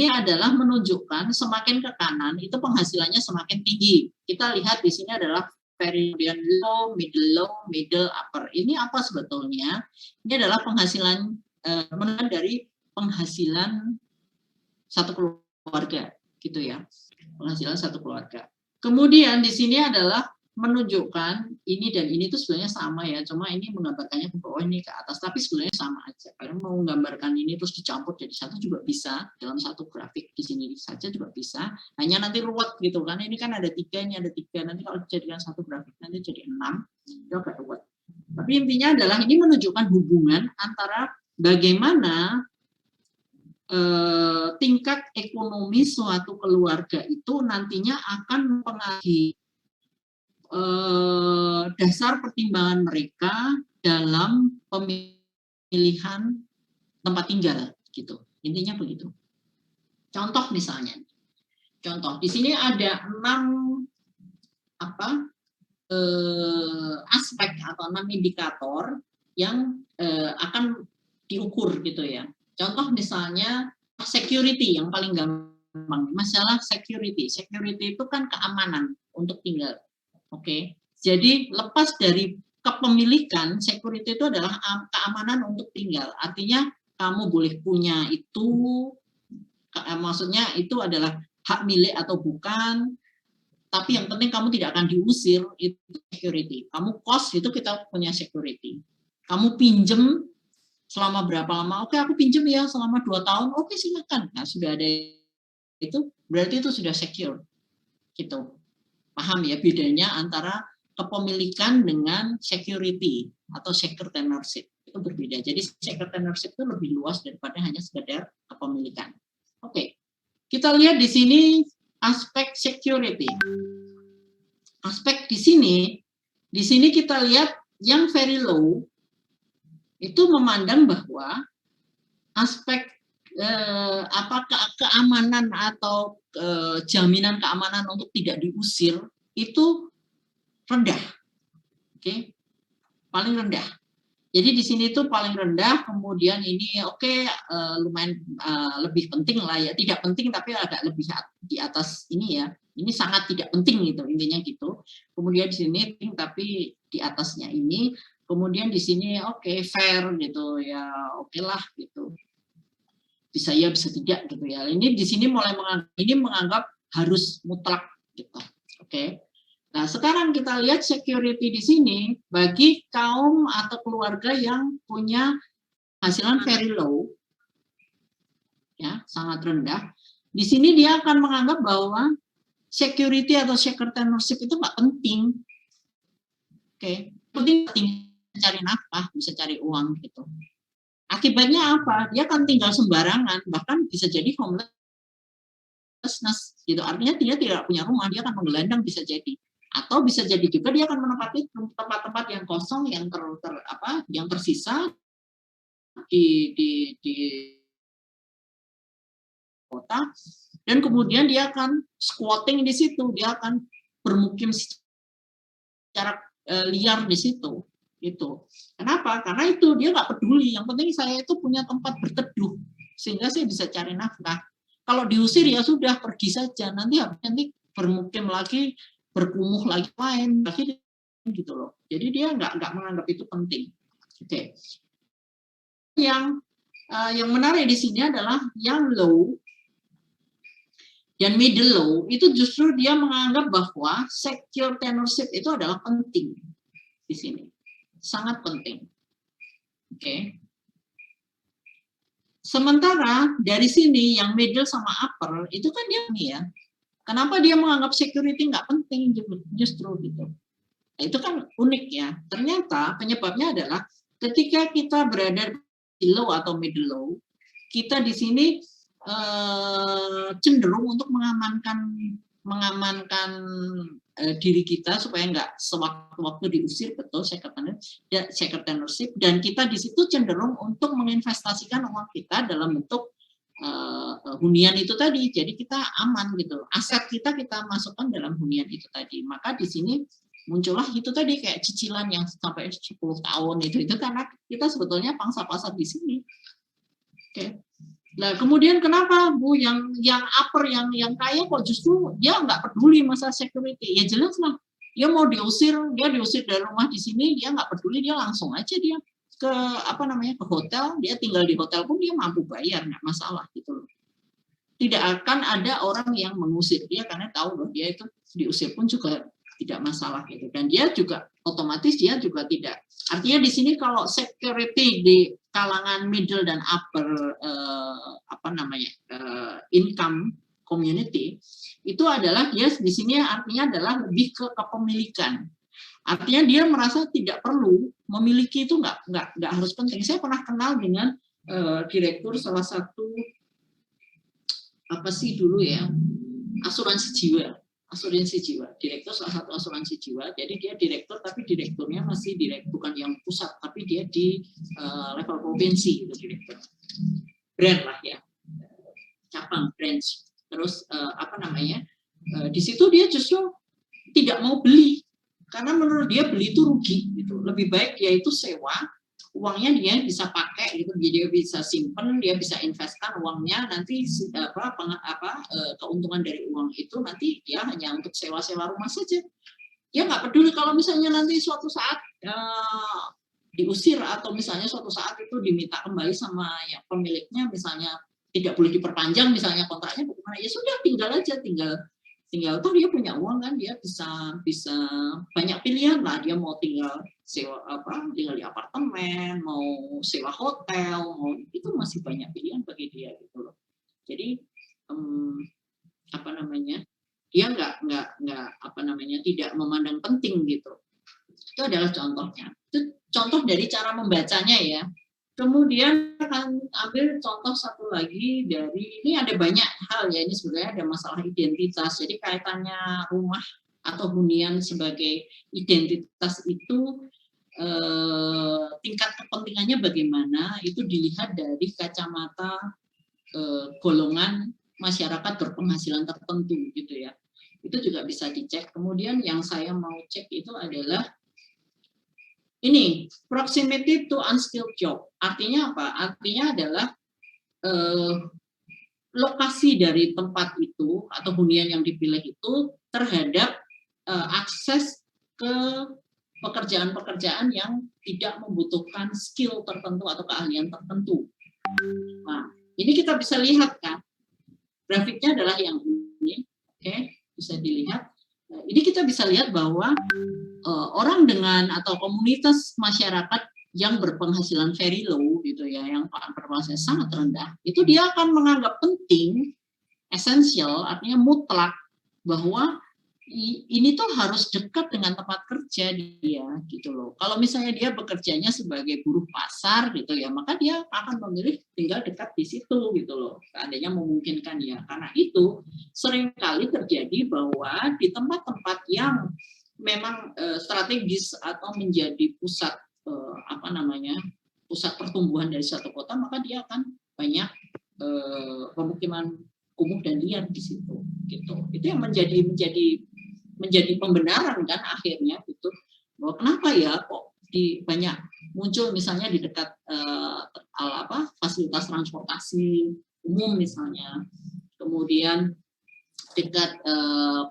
A: adalah menunjukkan semakin ke kanan itu penghasilannya semakin tinggi. Kita lihat di sini adalah period low, middle, upper. Ini apa sebetulnya? Ini adalah penghasilan dari penghasilan satu keluarga, gitu ya. Penghasilan satu keluarga. Kemudian di sini adalah menunjukkan ini dan ini tuh sebenarnya sama ya, cuma ini menggambarkannya ke bawah, ini ke atas, tapi sebenarnya sama aja. Kalian mau menggambarkan ini terus dicampur jadi satu juga bisa, dalam satu grafik di sini saja juga bisa, hanya nanti ruwet gitu kan, ini kan ada 3, ini ada 3, nanti kalau dijadikan satu grafik nanti jadi 6, itu agak ruwet. Tapi intinya adalah ini menunjukkan hubungan antara bagaimana tingkat ekonomi suatu keluarga itu nantinya akan mempengaruhi dasar pertimbangan mereka dalam pemilihan tempat tinggal gitu. Intinya begitu. Contoh misalnya. Contoh, di sini ada 6 aspek atau 6 indikator yang akan diukur gitu ya. Contoh misalnya security yang paling gampang, masalah security. Security itu kan keamanan untuk tinggal. Oke. Jadi lepas dari kepemilikan, security itu adalah keamanan untuk tinggal. Artinya kamu boleh punya itu, maksudnya itu adalah hak milik atau bukan, tapi yang penting kamu tidak akan diusir, itu security. Kamu kos itu kita punya security. Kamu pinjem selama berapa lama? Oke, aku pinjem ya selama 2 tahun. Oke, silakan. Nah, sudah ada itu, berarti itu sudah secure. Gitu. Paham ya bedanya antara kepemilikan dengan security atau secure tenorship. Itu berbeda. Jadi secure tenorship itu lebih luas daripada hanya sekedar kepemilikan. Oke. Kita lihat di sini aspek security. Aspek di sini kita lihat yang very low itu memandang bahwa aspek keamanan atau jaminan keamanan untuk tidak diusir itu rendah. Oke. Paling rendah. Jadi di sini itu paling rendah, kemudian ini lumayan lebih penting lah ya, tidak penting tapi agak lebih di atas ini ya. Ini sangat tidak penting gitu intinya gitu. Kemudian di sini penting tapi di atasnya ini. Kemudian di sini fair gitu ya, lah gitu. Bisa ya bisa tidak gitu ya. Ini di sini mulai menganggap harus mutlak gitu. Oke. Nah, sekarang kita lihat security di sini bagi kaum atau keluarga yang punya penghasilan very low, ya, sangat rendah. Di sini dia akan menganggap bahwa security atau secure tenorship itu nggak penting. Oke, penting cari nafkah, bisa cari uang gitu. Akibatnya apa? Dia akan tinggal sembarangan, bahkan bisa jadi homelessness gitu. Artinya dia tidak punya rumah, dia akan menggelandang bisa jadi. Atau bisa jadi juga dia akan menempati tempat-tempat yang kosong yang yang tersisa di kota, dan kemudian dia akan squatting di situ, dia akan bermukim secara liar di situ. Itu kenapa? Karena itu dia nggak peduli, yang penting saya itu punya tempat berteduh sehingga saya bisa cari nafkah. Kalau diusir ya sudah, pergi saja, nanti bermukim lagi, berkumuh lagi lain lagi gitu loh. Jadi dia nggak menganggap itu penting. Oke. Yang menarik di sini adalah yang low dan middle low itu justru dia menganggap bahwa secure tenorship itu adalah penting di sini, sangat penting. Oke. Sementara dari sini yang middle sama upper itu kan dia nih ya. Kenapa dia menganggap security nggak penting justru gitu? Nah, itu kan unik ya. Ternyata penyebabnya adalah ketika kita berada di low atau middle low, kita di sini cenderung untuk mengamankan diri kita supaya nggak sewaktu-waktu diusir, betul, secure tenorship, dan kita di situ cenderung untuk menginvestasikan uang kita dalam bentuk hunian itu tadi. Jadi kita aman gitu, aset kita masukkan dalam hunian itu tadi. Maka di sini muncullah itu tadi kayak cicilan yang sampai 10 tahun itu karena kita sebetulnya pangsa pasar di sini. Oke. Nah, kemudian kenapa Bu yang upper yang kaya kok justru dia nggak peduli masalah security? Ya jelas lah, dia mau diusir dari rumah di sini, dia nggak peduli, dia langsung aja dia ke ke hotel, dia tinggal di hotel pun dia mampu bayar, nggak masalah gitu loh. Tidak akan ada orang yang mengusir dia karena tahu loh dia itu diusir pun juga tidak masalah gitu, dan dia juga otomatis dia juga tidak. Artinya di sini kalau security di kalangan middle dan upper income community itu adalah dia di sini artinya adalah lebih ke kepemilikan. Artinya dia merasa tidak perlu memiliki itu, nggak harus penting. Saya pernah kenal dengan direktur salah satu asuransi jiwa, direktur salah satu asuransi jiwa. Jadi dia direktur, tapi direkturnya masih bukan yang pusat, tapi dia di level provinsi itu direktur. Brand lah ya, cabang branch. Terus di situ dia justru tidak mau beli Karena menurut dia beli itu rugi gitu. Lebih baik dia itu sewa, uangnya dia bisa pakai gitu, dia bisa simpen, dia bisa investkan uangnya, nanti keuntungan dari uang itu nanti dia hanya untuk sewa-sewa rumah saja. Dia nggak peduli kalau misalnya nanti suatu saat diusir atau misalnya suatu saat itu diminta kembali sama ya pemiliknya, misalnya tidak boleh diperpanjang misalnya kontraknya, bagaimana ya sudah tinggal aja, tinggal toh dia punya uang kan, dia bisa banyak pilihan lah, dia mau tinggal sewa tinggal di apartemen, mau sewa hotel, mau itu masih banyak pilihan bagi dia gitu loh. Jadi dia tidak memandang penting gitu. Itu adalah contohnya. Itu contoh dari cara membacanya ya. Kemudian akan ambil contoh satu lagi dari, ini ada banyak hal ya, ini sebenarnya ada masalah identitas. Jadi kaitannya rumah atau hunian sebagai identitas itu tingkat kepentingannya bagaimana, itu dilihat dari kacamata golongan masyarakat berpenghasilan tertentu gitu ya. Itu juga bisa dicek. Kemudian yang saya mau cek itu adalah ini, proximity to unskilled job. Artinya apa? Artinya adalah lokasi dari tempat itu atau hunian yang dipilih itu terhadap akses ke pekerjaan-pekerjaan yang tidak membutuhkan skill tertentu atau keahlian tertentu. Nah, ini kita bisa lihat kan, grafiknya adalah yang ini, oke, bisa dilihat. Ini kita bisa lihat bahwa orang dengan atau komunitas masyarakat yang berpenghasilan very low gitu ya, yang berpenghasilan sangat rendah, itu dia akan menganggap penting, esensial, artinya mutlak bahwa ini tuh harus dekat dengan tempat kerja dia gitu loh. Kalau misalnya dia bekerjanya sebagai buruh pasar gitu ya, maka dia akan memilih tinggal dekat di situ gitu loh. Seandainya memungkinkan ya. Karena itu seringkali terjadi bahwa di tempat-tempat yang memang strategis atau menjadi pusat pusat pertumbuhan dari suatu kota, maka dia akan banyak pemukiman kumuh dan liar di situ gitu. Itu yang menjadi pembenaran kan akhirnya gitu, bahwa kenapa ya kok banyak muncul misalnya di dekat fasilitas transportasi umum misalnya, kemudian dekat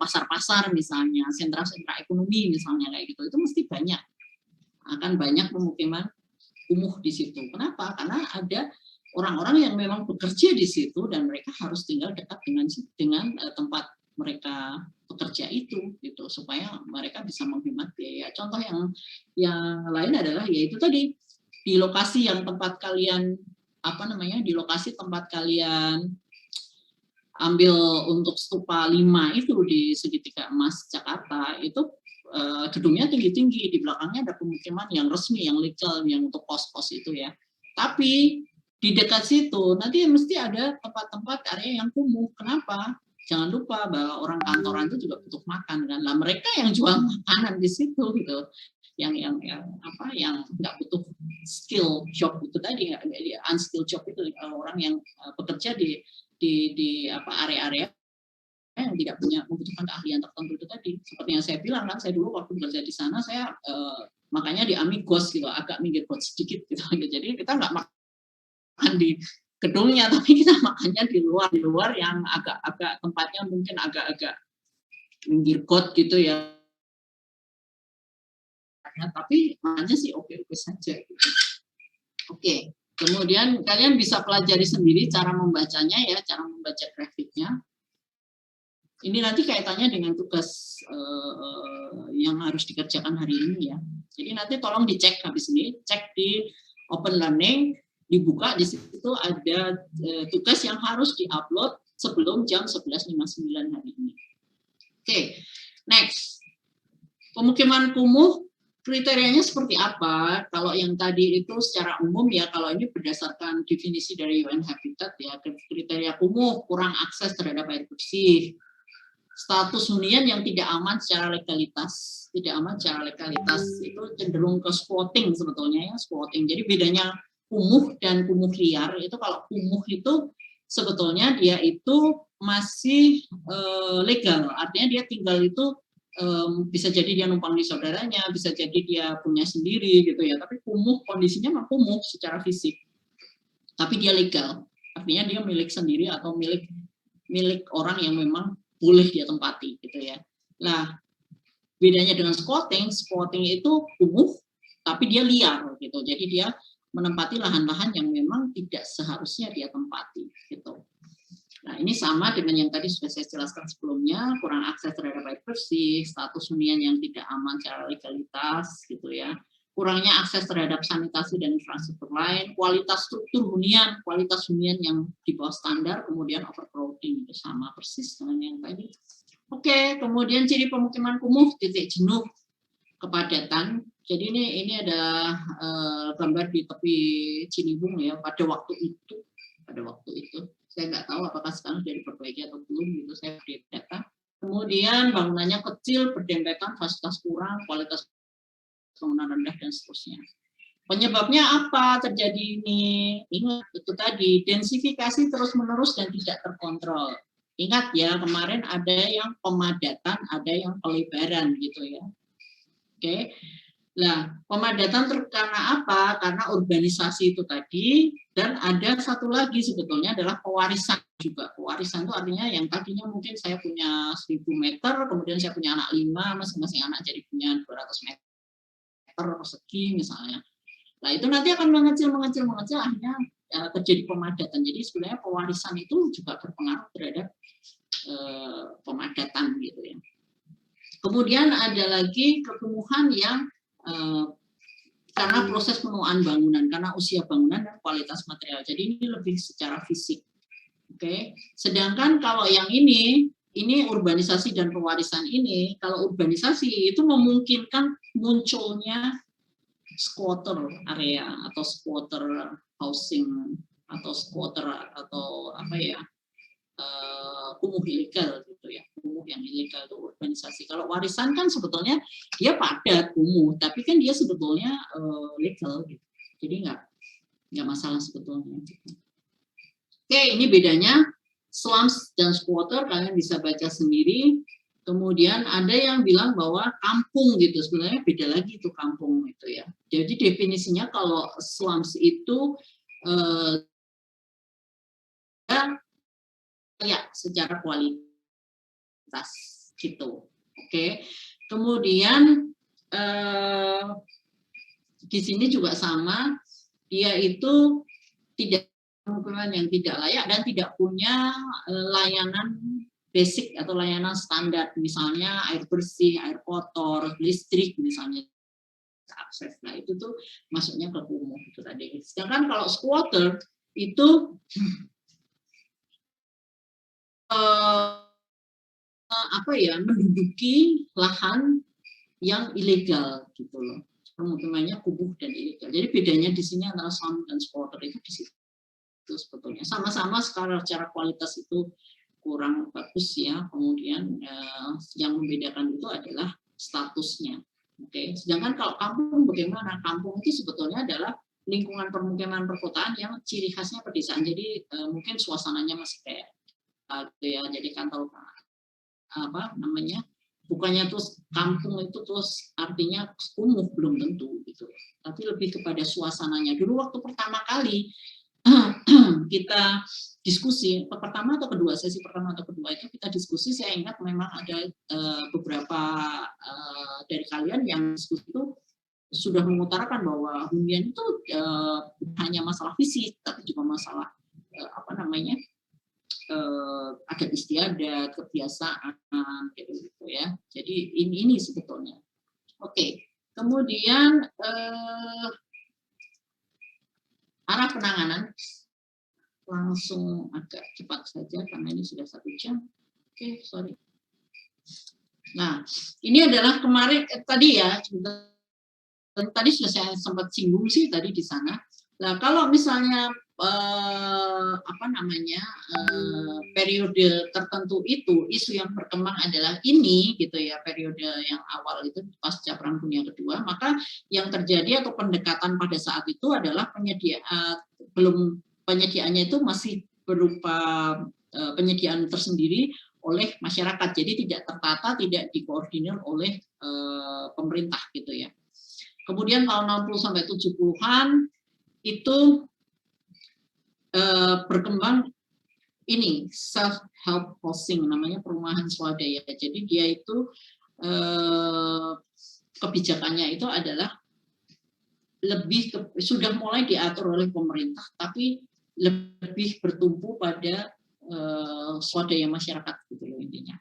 A: pasar-pasar misalnya, sentra-sentra ekonomi misalnya kayak gitu, itu mesti akan banyak pemukiman kumuh di situ. Kenapa? Karena ada orang-orang yang memang bekerja di situ dan mereka harus tinggal dekat dengan tempat mereka bekerja itu gitu, supaya mereka bisa menghemat biaya. Contoh yang lain adalah yaitu tadi di lokasi yang tempat kalian di lokasi tempat kalian ambil untuk stupa 5 itu di segitiga emas Jakarta itu, gedungnya tinggi-tinggi, di belakangnya ada pemukiman yang resmi, yang legal, yang untuk kos-kos itu ya. Tapi di dekat situ nanti mesti ada tempat-tempat area yang kumuh. Kenapa? Jangan lupa bahwa orang kantoran itu juga butuh makan kan. Lah mereka yang jual makanan di situ gitu. Yang nggak butuh skill job itu tadi, unskilled job itu orang yang bekerja di area-area yang tidak membutuhkan keahlian tertentu itu tadi. Seperti yang saya bilang kan, saya dulu waktu bekerja di sana saya makanya di Amigos gitu, agak minggir got sedikit gitu. Jadi kita nggak makan di gedungnya, tapi kita makannya di luar yang agak tempatnya mungkin agak minggir got gitu ya. Tapi makannya sih oke-oke saja gitu. Oke. Kemudian kalian bisa pelajari sendiri cara membacanya ya, cara membaca grafiknya. Ini nanti kaitannya dengan tugas yang harus dikerjakan hari ini ya. Jadi nanti tolong dicek habis ini, cek di Open Learning, dibuka di situ ada tugas yang harus diupload sebelum jam 11.59 hari ini. Oke, next. Pemukiman kumuh kriterianya seperti apa? Kalau yang tadi itu secara umum ya, kalau ini berdasarkan definisi dari UN Habitat ya, kriteria kumuh kurang akses terhadap air bersih, status hunian yang tidak aman secara legalitas, itu cenderung ke squatting sebetulnya ya, squatting. Jadi bedanya kumuh dan kumuh liar itu, kalau kumuh itu sebetulnya dia itu masih legal, artinya dia tinggal itu bisa jadi dia numpang di saudaranya, bisa jadi dia punya sendiri gitu ya, tapi kumuh kondisinya mah kumuh secara fisik, tapi dia legal, artinya dia milik sendiri atau milik orang yang memang boleh dia tempati gitu ya. Nah, bedanya dengan squatting itu kumuh tapi dia liar gitu, jadi dia menempati lahan-lahan yang memang tidak seharusnya dia tempati gitu. Nah, ini sama dengan yang tadi sudah saya jelaskan sebelumnya, kurang akses terhadap air bersih, status hunian yang tidak aman secara legalitas, gitu ya. Kurangnya akses terhadap sanitasi dan infrastruktur lain, kualitas struktur hunian, kualitas hunian yang di bawah standar, kemudian overcrowding, itu sama persis dengan yang tadi. Oke, kemudian ciri pemukiman kumuh, titik jenuh, kepadatan. Jadi ini ada gambar di tepi Ciliwung ya, pada waktu itu. Saya nggak tahu apakah sekarang sudah diperbaiki atau belum, gitu saya update data. Kemudian bangunannya kecil, berdempetan, fasilitas kurang, kualitas bangunan rendah, dan seterusnya. Penyebabnya apa terjadi ini? Ingat, itu tadi, densifikasi terus-menerus dan tidak terkontrol. Ingat ya, kemarin ada yang pemadatan, ada yang pelebaran gitu ya. Oke. Nah, pemadatan karena apa? Karena urbanisasi itu tadi, dan ada satu lagi sebetulnya adalah pewarisan juga. Pewarisan itu artinya yang tadinya mungkin saya punya 1000 meter, kemudian saya punya anak 5, masing-masing anak jadi punya 200 meter persegi misalnya. Nah, itu nanti akan mengecil, akhirnya terjadi pemadatan. Jadi sebenarnya pewarisan itu juga berpengaruh terhadap pemadatan gitu ya. Kemudian ada lagi kekumuhan yang karena proses penuaan bangunan, karena usia bangunan dan kualitas material. Jadi ini lebih secara fisik. Oke. Sedangkan kalau yang ini urbanisasi dan pewarisan ini, kalau urbanisasi itu memungkinkan munculnya squatter area atau squatter housing atau squatter atau apa ya, kumuh ilegal gitu ya, kumuh yang ilegal itu urbanisasi. Kalau warisan kan sebetulnya dia padat kumuh, tapi kan dia sebetulnya legal gitu, jadi nggak masalah sebetulnya. Oke, ini bedanya slums dan squatter, kalian bisa baca sendiri. Kemudian ada yang bilang bahwa kampung gitu, sebenarnya beda lagi itu kampung itu ya. Jadi definisinya kalau slums itu ya secara kualitas gitu. Oke. Kemudian di sini juga sama, dia itu tidak pemukiman yang tidak layak dan tidak punya layanan basic atau layanan standar, misalnya air bersih, air kotor, listrik misalnya akses. Nah, itu tuh masuknya ke kumuh itu tadi. Sedangkan kalau squatter itu apa ya, menduduki lahan yang ilegal gitu loh, pemukimannya kumuh dan ilegal. Jadi bedanya di sini antara slum dan squatter itu di situ sebetulnya. Sama-sama secara kualitas itu kurang bagus ya. Kemudian yang membedakan itu adalah statusnya. Oke. Sedangkan kalau kampung bagaimana? Kampung itu sebetulnya adalah lingkungan permukiman perkotaan yang ciri khasnya pedesaan. Jadi mungkin suasananya masih kayak ya, jadi kantor apa namanya? Bukannya terus kampung itu terus artinya kumuh, belum tentu gitu. Tapi lebih kepada suasananya. Dulu waktu pertama kali kita diskusi sesi pertama atau kedua itu kita diskusi, saya ingat memang ada beberapa dari kalian yang diskusi itu sudah mengutarakan bahwa hunian itu hanya masalah fisik, tapi juga masalah apa namanya, adat istiadat, kebiasaan gitu ya. Jadi ini sebetulnya. Oke. Kemudian arah penanganan, langsung agak cepat saja karena ini sudah 1 jam. Oke, sorry. Nah, ini adalah kemarin tadi ya, tadi sudah saya sempat singgung sih tadi di sana. Nah, kalau misalnya apa namanya, periode tertentu itu isu yang berkembang adalah ini gitu ya, periode yang awal itu pasca Perang Dunia Kedua, maka yang terjadi atau pendekatan pada saat itu adalah penyediaannya itu masih berupa penyediaan tersendiri oleh masyarakat. Jadi tidak tertata, tidak dikoordinir oleh pemerintah gitu ya. Kemudian tahun 60 sampai 70-an itu berkembang ini self help housing, namanya perumahan swadaya. Jadi dia itu kebijakannya itu adalah sudah mulai diatur oleh pemerintah, tapi lebih bertumpu pada swadaya masyarakat gitu loh intinya.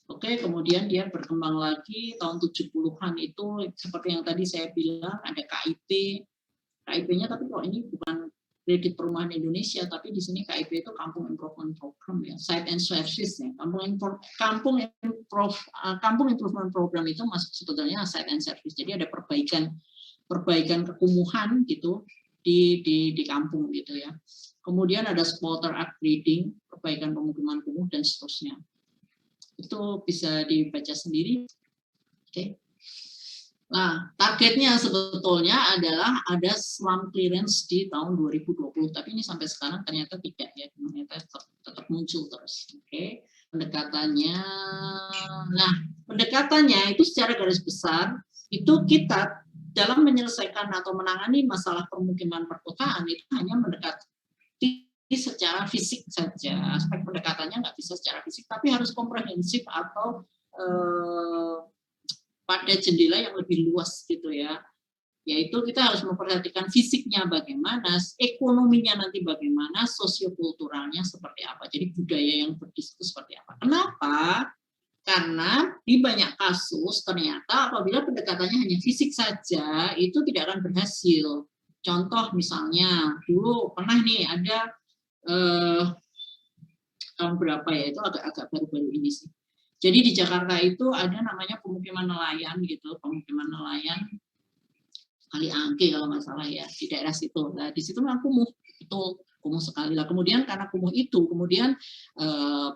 A: Oke, kemudian dia berkembang lagi tahun 70-an itu seperti yang tadi saya bilang ada KIP-nya, tapi kok ini bukan kredit perumahan Indonesia, tapi di sini KIP itu Kampung Improvement Program ya, Site and Service ya. Kampung Improvement Program itu masuk sebetulnya Site and Service. Jadi ada perbaikan kekumuhan gitu di kampung gitu ya. Kemudian ada squatter upgrading, perbaikan pemukiman kumuh dan seterusnya. Itu bisa dibaca sendiri. Oke. Nah, targetnya sebetulnya adalah ada slum clearance di tahun 2020, tapi ini sampai sekarang ternyata tidak ya, ternyata tetap muncul terus. Oke. Pendekatannya itu secara garis besar itu kita dalam menyelesaikan atau menangani masalah permukiman perkotaan itu hanya mendekati secara fisik saja. Aspek pendekatannya nggak bisa secara fisik, tapi harus komprehensif atau pada jendela yang lebih luas gitu ya. Yaitu kita harus memperhatikan fisiknya bagaimana, ekonominya nanti bagaimana, sosiokulturalnya seperti apa. Jadi budaya yang berdiskusi seperti apa. Kenapa? Karena di banyak kasus ternyata apabila pendekatannya hanya fisik saja itu tidak akan berhasil. Contoh misalnya dulu pernah nih ada tahun berapa ya, itu agak baru-baru ini sih. Jadi di Jakarta itu ada namanya pemukiman nelayan gitu, pemukiman nelayan Kali Angke kalau nggak salah ya, di daerah situ. Nah di situ memang kumuh, betul kumuh sekali lah. Kemudian karena kumuh itu, kemudian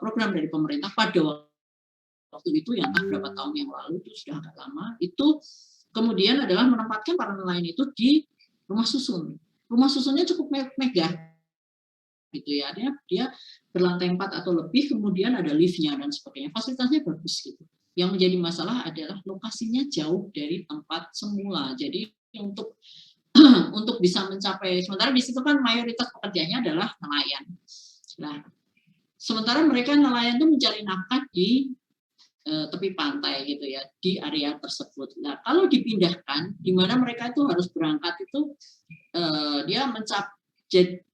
A: program dari pemerintah pada waktu itu yang beberapa tahun yang lalu itu sudah agak lama, itu kemudian adalah menempatkan para nelayan itu di rumah susun. Rumah susunnya cukup megah gitu ya, dia berlantai 4 atau lebih, kemudian ada liftnya dan sebagainya, fasilitasnya bagus gitu. Yang menjadi masalah adalah lokasinya jauh dari tempat semula. Jadi untuk bisa mencapai, sementara di situ kan mayoritas pekerjaannya adalah nelayan. Nah, sementara mereka nelayan itu mencari nafkah di tepi pantai gitu ya, di area tersebut. Nah, kalau dipindahkan, di mana mereka itu harus berangkat itu, dia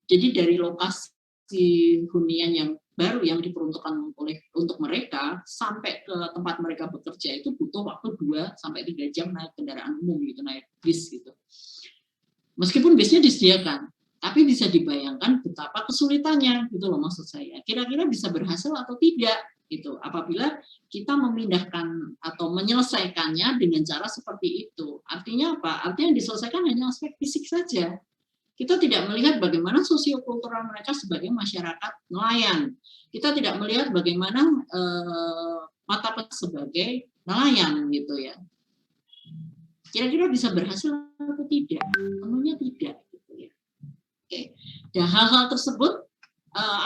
A: jadi dari lokasi hunian yang baru yang diperuntukkan untuk mereka sampai ke tempat mereka bekerja itu butuh waktu 2 sampai 3 jam naik kendaraan umum gitu, naik bis gitu. Meskipun bisnya disediakan, tapi bisa dibayangkan betapa kesulitannya gitu loh maksud saya. Kira-kira bisa berhasil atau tidak gitu apabila kita memindahkan atau menyelesaikannya dengan cara seperti itu. Artinya apa? Artinya yang diselesaikan hanya aspek fisik saja. Kita tidak melihat bagaimana sosiokultural mereka sebagai masyarakat nelayan. Kita tidak melihat bagaimana mata pencarian sebagai nelayan gitu ya. Kira-kira bisa berhasil atau tidak? Tentunya tidak. Gitu ya. Oke. Dan hal-hal tersebut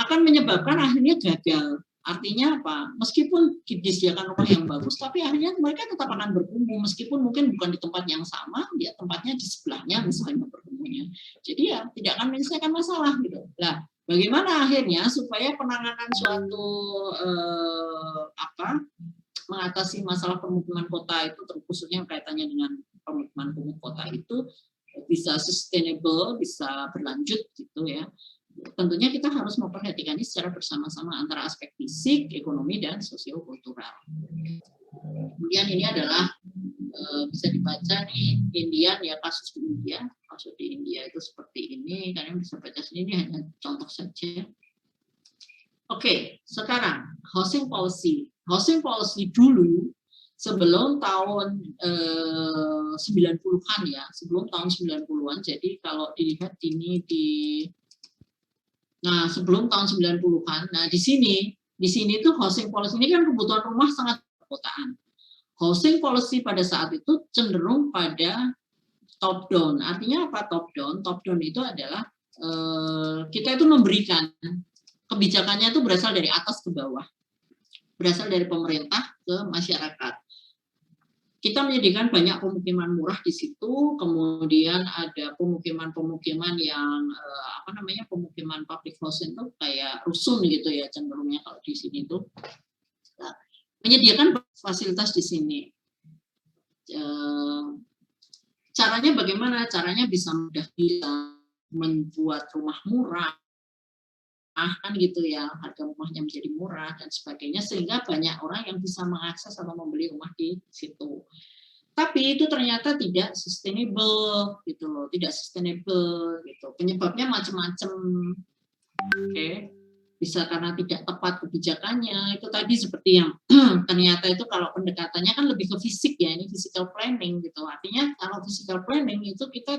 A: akan menyebabkan akhirnya gagal. Artinya apa? Meskipun disediakan rumah yang bagus, tapi akhirnya mereka tetap akan berkumpul, meskipun mungkin bukan di tempat yang sama, dia tempatnya di sebelahnya misalnya berkumpulnya. Jadi ya tidak akan menyelesaikan masalah gitu. Nah, bagaimana akhirnya supaya penanganan suatu mengatasi masalah pemukiman kota itu, terkhususnya kaitannya dengan pemukiman kumuh kota itu bisa sustainable, bisa berlanjut gitu ya. Tentunya kita harus memperhatikannya secara bersama-sama antara aspek fisik, ekonomi, dan sosiokultural. Kemudian ini adalah bisa dibaca nih Indian ya, kasus di India itu seperti ini. Kalian bisa baca sendiri, hanya contoh saja. Oke, sekarang housing policy. Housing policy dulu sebelum tahun 90-an ya, sebelum tahun 90-an. Jadi kalau dilihat ini sebelum tahun 90-an. Nah, di sini tuh housing policy ini kan kebutuhan rumah sangat perkotaan. Housing policy pada saat itu cenderung pada top down. Artinya apa top down? Top down itu adalah kita itu memberikan kebijakannya itu berasal dari atas ke bawah. berasal dari pemerintah ke masyarakat. Kita menyediakan banyak pemukiman murah di situ, kemudian ada pemukiman-pemukiman yang pemukiman public housing itu kayak rusun gitu ya cenderungnya kalau di sini tuh. Nah, menyediakan fasilitas di sini. Caranya bagaimana? Caranya bisa membuat rumah murah, kan gitu ya, harga rumahnya menjadi murah dan sebagainya, sehingga banyak orang yang bisa mengakses atau membeli rumah di situ. Tapi itu ternyata tidak sustainable gitu loh, tidak sustainable gitu. Penyebabnya macam-macam. Oke. Bisa karena tidak tepat kebijakannya, itu tadi seperti yang ternyata itu kalau pendekatannya kan lebih ke fisik ya, ini physical planning gitu. Artinya kalau physical planning itu kita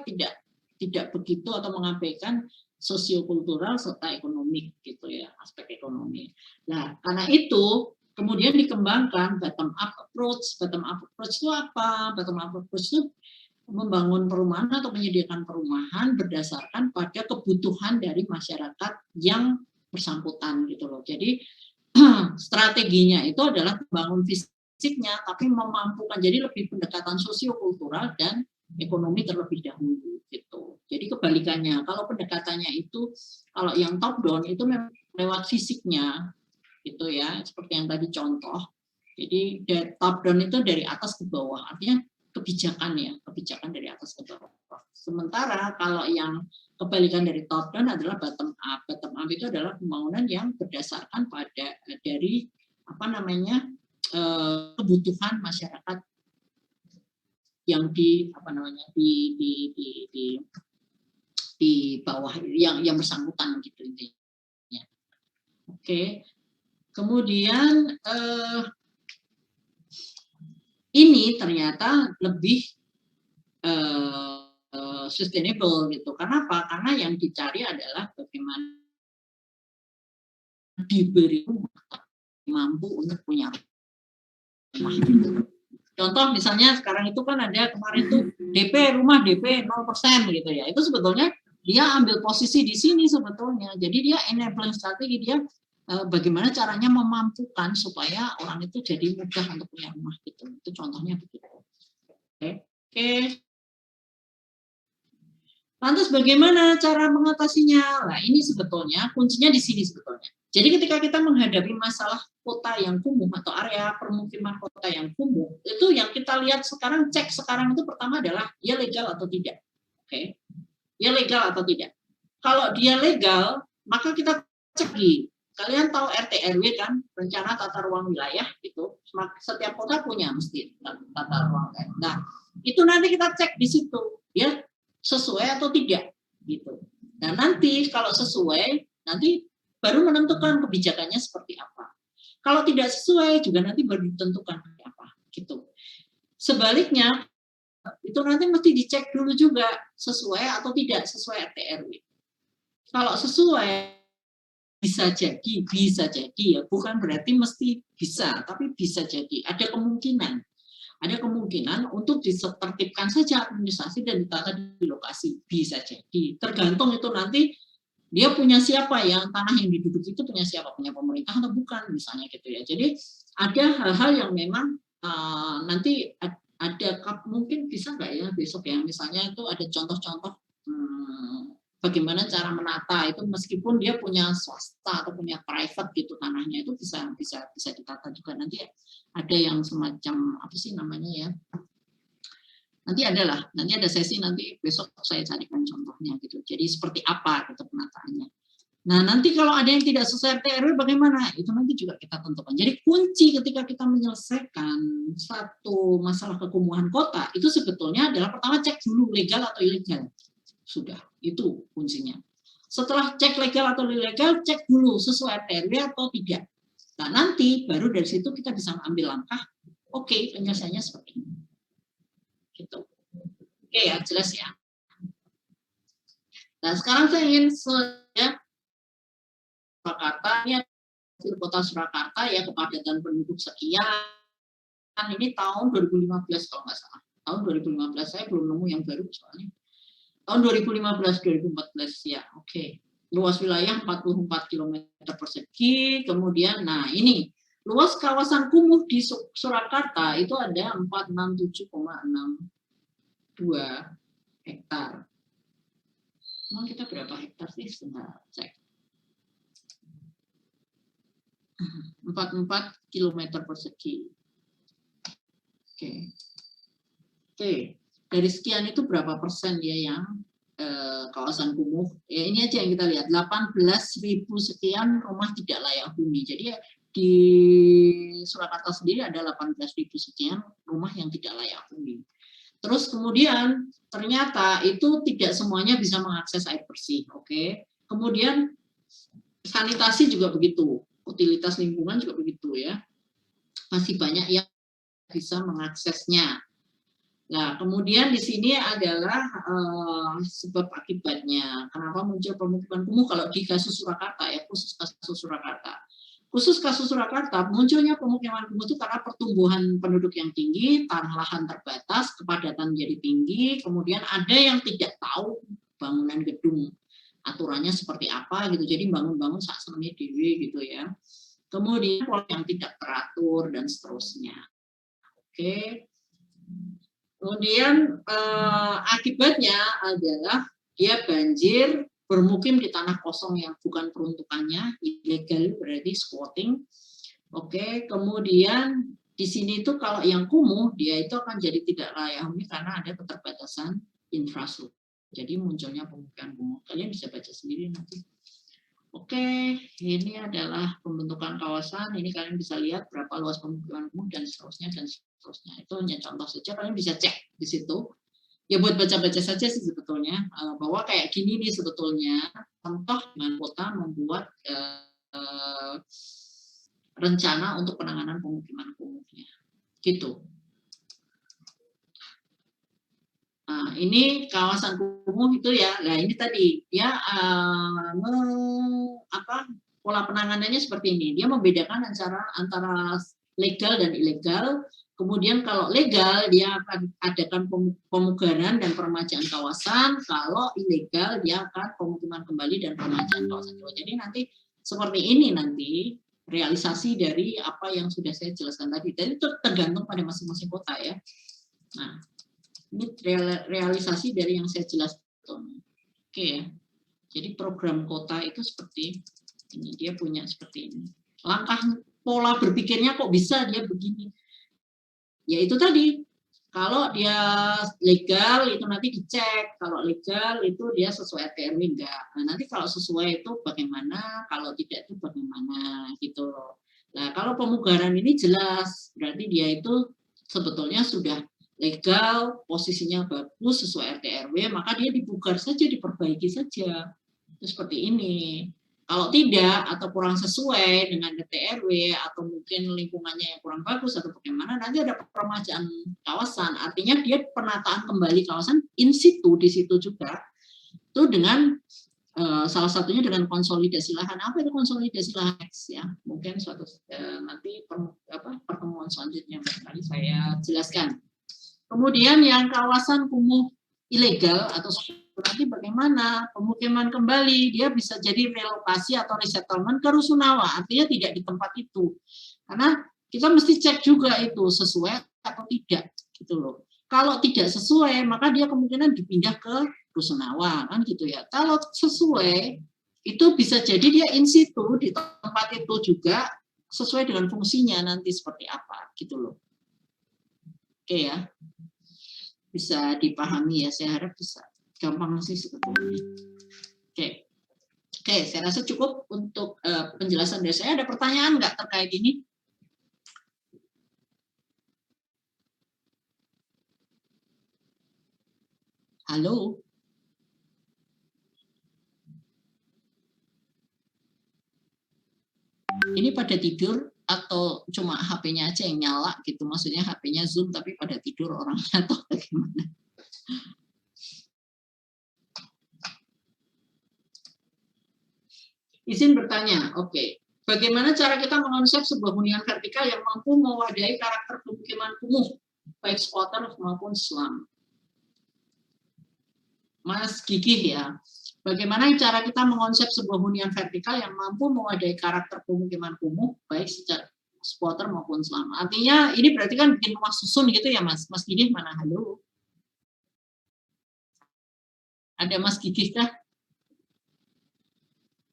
A: tidak begitu atau mengabaikan sosiokultural serta ekonomi gitu ya, aspek ekonomi. Nah, karena itu kemudian dikembangkan bottom up approach. Bottom up approach itu apa? Bottom up approach itu membangun perumahan atau menyediakan perumahan berdasarkan pada kebutuhan dari masyarakat yang bersangkutan gitu loh. Jadi strateginya itu adalah membangun fisiknya tapi memampukan, jadi lebih pendekatan sosiokultural dan ekonomi terlebih dahulu gitu. Jadi kebalikannya, kalau pendekatannya itu kalau yang top down itu memang lewat fisiknya gitu ya, seperti yang tadi contoh. Jadi top down itu dari atas ke bawah, artinya kebijakan ya, kebijakan dari atas ke bawah. Sementara kalau yang kebalikan dari top down adalah bottom up. Bottom up itu adalah pembangunan yang berdasarkan pada dari kebutuhan masyarakat yang di bawah yang bersangkutan gitu intinya. Oke. Kemudian ini ternyata lebih sustainable gitu. Kenapa? Karena yang dicari adalah bagaimana diberi mampu untuk punya rumah gitu. Contoh misalnya sekarang itu kan ada kemarin tuh rumah DP 0% gitu ya. Itu sebetulnya dia ambil posisi di sini sebetulnya. Jadi dia enabling strategi, dia bagaimana caranya memampukan supaya orang itu jadi mudah untuk punya rumah gitu. Itu contohnya begitu. Oke. Lantas bagaimana cara mengatasinya? Nah, ini sebetulnya kuncinya di sini sebetulnya. Jadi ketika kita menghadapi masalah kota yang kumuh atau area permukiman kota yang kumuh, itu yang kita lihat sekarang, cek sekarang itu pertama adalah dia legal atau tidak. Oke. Dia legal atau tidak. Kalau dia legal, maka kita cek lagi. Kalian tahu RT RW kan, rencana tata ruang wilayah itu, setiap kota punya mesti tata ruang. Nah, itu nanti kita cek di situ, dia sesuai atau tidak gitu. Dan nanti kalau sesuai, nanti baru menentukan kebijakannya seperti apa. Kalau tidak sesuai juga nanti baru ditentukan seperti apa gitu. Sebaliknya itu nanti mesti dicek dulu juga sesuai atau tidak sesuai RT RW. Kalau sesuai bisa jadi ya, bukan berarti mesti bisa, tapi bisa jadi ada kemungkinan untuk ditertibkan saja administrasi dan ditata di lokasi, bisa jadi. Tergantung itu nanti dia punya siapa ya, tanah yang diduduki itu punya siapa, punya pemerintah atau bukan misalnya gitu ya. Jadi ada hal-hal yang memang nanti ada mungkin bisa nggak ya besok ya, misalnya itu ada contoh-contoh bagaimana cara menata itu meskipun dia punya swasta atau punya private gitu tanahnya, itu bisa ditata juga. Nanti ada yang semacam apa sih namanya ya, nanti ada sesi nanti besok saya carikan contohnya gitu. Jadi seperti apa gitu penataannya. Nah, nanti kalau ada yang tidak sesuai RT RW bagaimana? Itu nanti juga kita tentukan. Jadi kunci ketika kita menyelesaikan satu masalah kekumuhan kota itu sebetulnya adalah pertama cek dulu legal atau ilegal. Sudah, itu kuncinya. Setelah cek legal atau ilegal, cek dulu sesuai RT RW atau tidak. Nah, nanti baru dari situ kita bisa mengambil langkah, oke, penyelesaiannya seperti ini. Gitu. Oke ya, jelas ya. Nah, sekarang saya ingin Surakarta, ini kota Surakarta ya, kepadatan penduduk sekian. Ini tahun 2015 kalau nggak salah. Tahun 2015 saya belum nemu yang baru soalnya. Tahun 2015-2014 ya, oke. Luas wilayah 44 km persegi. Kemudian, nah ini Luas kawasan kumuh di Surakarta itu ada 467,62 hektar. Emang kita berapa hektar sih? Sebentar, cek. 44 km persegi. Oke. Dari sekian itu berapa persen ya yang kawasan kumuh? Ya ini aja yang kita lihat, 18.000 sekian rumah tidak layak huni. Jadi di Surakarta sendiri ada 18.000 sekian rumah yang tidak layak huni. Terus kemudian ternyata itu tidak semuanya bisa mengakses air bersih, oke? Kemudian sanitasi juga begitu, utilitas lingkungan juga begitu ya. Masih banyak yang bisa mengaksesnya. Nah, kemudian di sini adalah sebab akibatnya. Kenapa muncul pemukiman kumuh kalau di kasus Surakarta ya, khusus kasus Surakarta. Khusus kasus Surakarta, munculnya pemukiman kumuh itu karena pertumbuhan penduduk yang tinggi, tanah lahan terbatas, kepadatan jadi tinggi, kemudian ada yang tidak tahu bangunan gedung aturannya seperti apa gitu, jadi bangun-bangun sak semene dewe gitu ya. Kemudian yang tidak teratur dan seterusnya. Oke. Kemudian akibatnya adalah dia banjir, bermukim di tanah kosong yang bukan peruntukannya, ilegal berarti squatting. Oke, kemudian di sini itu kalau yang kumuh dia itu akan jadi tidak layak huni karena ada keterbatasan infrastruktur. Jadi munculnya pemukiman kumuh. Kalian bisa baca sendiri nanti. Oke, ini adalah pembentukan kawasan. Ini kalian bisa lihat berapa luas pemukiman kumuh dan seterusnya dan seterusnya. Itu hanya contoh saja, kalian bisa cek di situ. Ya buat baca-baca saja sih sebetulnya, bahwa kayak gini nih sebetulnya contoh dengan kota membuat rencana untuk penanganan pemukiman kumuhnya. Gitu. Nah, ini kawasan kumuh itu ya. Nah, ini tadi dia pola penanganannya seperti ini. Dia membedakan antara legal dan ilegal. Kemudian kalau legal dia akan adakan pemugaran dan peremajaan kawasan. Kalau ilegal dia akan pemukiman kembali dan peremajaan kawasan. Jadi nanti seperti ini nanti realisasi dari apa yang sudah saya jelaskan tadi. Dan itu tergantung pada masing-masing kota ya. Nah, ini realisasi dari yang saya jelaskan. Oke ya. Jadi program kota itu seperti ini, dia punya seperti ini. Langkah pola berpikirnya kok bisa dia begini. Ya itu tadi, kalau dia legal itu nanti dicek, kalau legal itu dia sesuai RT/RW enggak. Nah, nanti kalau sesuai itu bagaimana, kalau tidak itu bagaimana gitu loh. Nah, kalau pemugaran ini jelas, berarti dia itu sebetulnya sudah legal, posisinya bagus sesuai RT/RW, maka dia dipugar saja, diperbaiki saja. Itu seperti ini. Kalau tidak atau kurang sesuai dengan RT/RW atau mungkin lingkungannya yang kurang bagus atau bagaimana, nanti ada peremajaan kawasan. Artinya dia penataan kembali kawasan in situ di situ juga. Itu dengan salah satunya dengan konsolidasi lahan. Apa itu konsolidasi lahan ya? Mungkin suatu nanti pertemuan selanjutnya barangkali saya jelaskan. Kemudian yang kawasan kumuh ilegal atau nanti bagaimana pemukiman kembali, dia bisa jadi relokasi atau resettlement ke Rusunawa, artinya tidak di tempat itu. Karena kita mesti cek juga itu sesuai atau tidak gitu loh. Kalau tidak sesuai, maka dia kemungkinan dipindah ke Rusunawa kan gitu ya. Kalau sesuai, itu bisa jadi dia in situ di tempat itu juga sesuai dengan fungsinya nanti seperti apa gitu loh. Oke ya. Bisa dipahami ya, saya harap bisa. Gampang sih sebetulnya. Oke, saya rasa cukup untuk penjelasan dari saya. Ada pertanyaan nggak terkait ini? Halo? Ini pada tidur atau cuma HP-nya aja yang nyala gitu? Maksudnya HP-nya Zoom tapi pada tidur orangnya atau bagaimana? Izin bertanya, oke. Bagaimana cara kita mengonsep sebuah hunian vertikal yang mampu mewadahi karakter pemukiman kumuh, baik squatter maupun slum? Mas Gigih ya, bagaimana cara kita mengonsep sebuah hunian vertikal yang mampu mewadahi karakter pemukiman kumuh, baik secara squatter maupun slum. Artinya ini berarti kan bikin rumah susun gitu ya Mas? Mas Gigih mana? Halo? Ada Mas Gigih kah?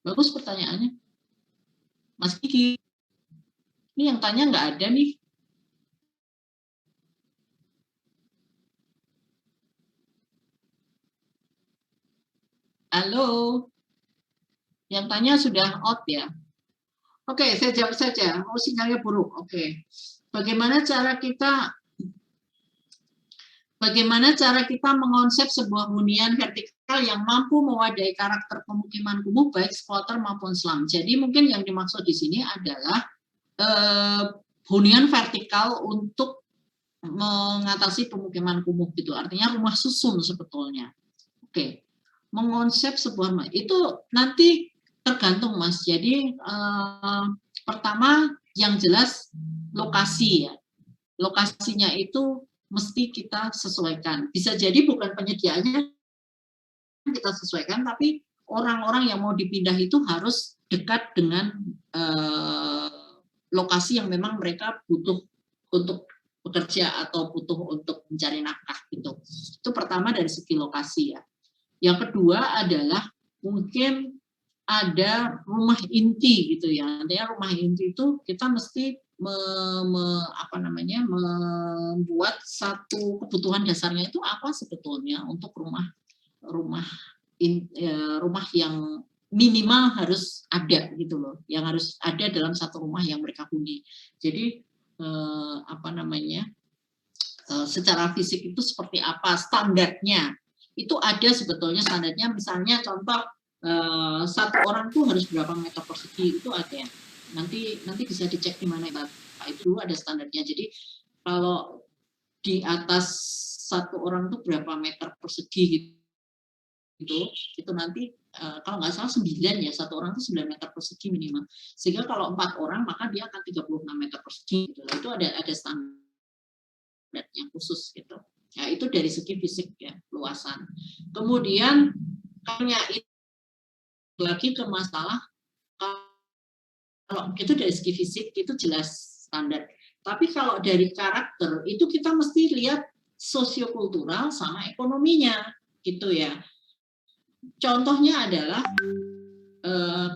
A: Bagus pertanyaannya. Mas Gigih. Ini yang tanya nggak ada nih. Halo? Yang tanya sudah out ya? Oke, saya jawab saja. Oh, sinyalnya buruk. Oke. Bagaimana cara kita mengonsep sebuah hunian vertikal yang mampu mewadai karakter pemukiman kumuh baik squatter maupun slum. Jadi mungkin yang dimaksud di sini adalah hunian vertikal untuk mengatasi pemukiman kumuh gitu. Artinya rumah susun sebetulnya. Oke. Mengonsep sebuah rumah itu nanti tergantung Mas. Jadi pertama yang jelas lokasi ya. Lokasinya itu mesti kita sesuaikan. Bisa jadi bukan penyediaannya kita sesuaikan, tapi orang-orang yang mau dipindah itu harus dekat dengan lokasi yang memang mereka butuh untuk bekerja atau butuh untuk mencari nafkah gitu. Itu pertama dari segi lokasi ya. Yang kedua adalah mungkin ada rumah inti gitu ya. Artinya rumah inti itu kita mesti membuat satu kebutuhan dasarnya itu apa sebetulnya untuk rumah yang minimal harus ada gitu loh, yang harus ada dalam satu rumah yang mereka huni. Jadi secara fisik itu seperti apa standarnya, itu ada sebetulnya standarnya. Misalnya contoh satu orang tuh harus berapa meter persegi itu ada. Nanti bisa dicek di mana Pak, itu ada standarnya. Jadi kalau di atas satu orang tuh berapa meter persegi gitu, itu nanti kalau nggak salah 9 ya, satu orang itu 9 meter persegi minimal. Sehingga kalau 4 orang maka dia akan 36 meter persegi gitu. Itu ada standar yang khusus gitu. Ya, itu dari segi fisik ya, luasan. Kemudian hanya itu lagi ke masalah kalau itu dari segi fisik itu jelas standar. Tapi kalau dari karakter itu kita mesti lihat sosiokultural sama ekonominya gitu ya. Contohnya adalah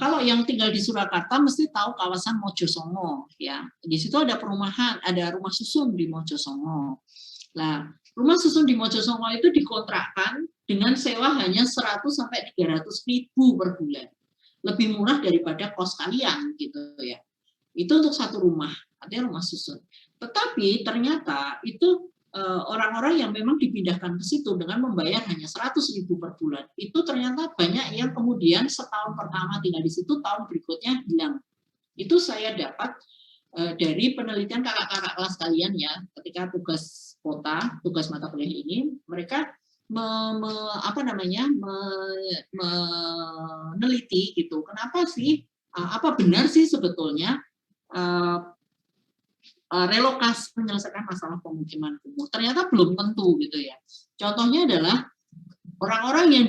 A: kalau yang tinggal di Surakarta mesti tahu kawasan Mojosongo ya. Di situ ada perumahan, ada rumah susun di Mojosongo. Nah, rumah susun di Mojosongo itu dikontrakkan dengan sewa hanya 100 sampai 300 ribu per bulan. Lebih murah daripada kos kalian gitu ya. Itu untuk satu rumah, artinya rumah susun. Tetapi ternyata itu orang-orang yang memang dipindahkan ke situ dengan membayar hanya 100 ribu per bulan, itu ternyata banyak yang kemudian setahun pertama tinggal di situ, tahun berikutnya hilang. Itu saya dapat dari penelitian kakak-kakak kelas kalian ya, ketika tugas mata kuliah ini, mereka meneliti gitu, kenapa sih, apa benar sih sebetulnya relokasi menyelesaikan masalah pemukiman kumuh. Ternyata belum tentu gitu ya. Contohnya adalah orang-orang yang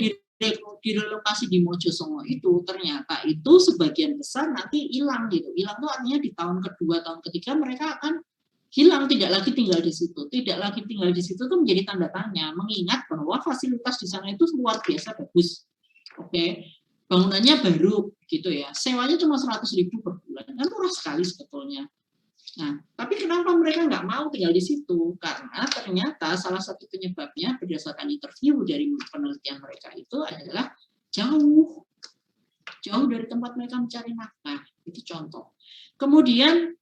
A: direlokasi di Mojosongo itu ternyata itu sebagian besar nanti hilang gitu. Hilang itu artinya di tahun kedua, tahun ketiga mereka akan hilang, tidak lagi tinggal di situ. Tidak lagi tinggal di situ itu menjadi tanda tanya, mengingat bahwa fasilitas di sana itu luar biasa bagus. Oke. Bangunannya baru gitu ya. Sewanya cuma 100 ribu per bulan. Kan murah sekali sebetulnya. Nah, tapi kenapa mereka nggak mau tinggal di situ? Karena ternyata salah satu penyebabnya berdasarkan interview dari penelitian mereka itu adalah jauh dari tempat mereka mencari nafkah. Itu contoh. Kemudian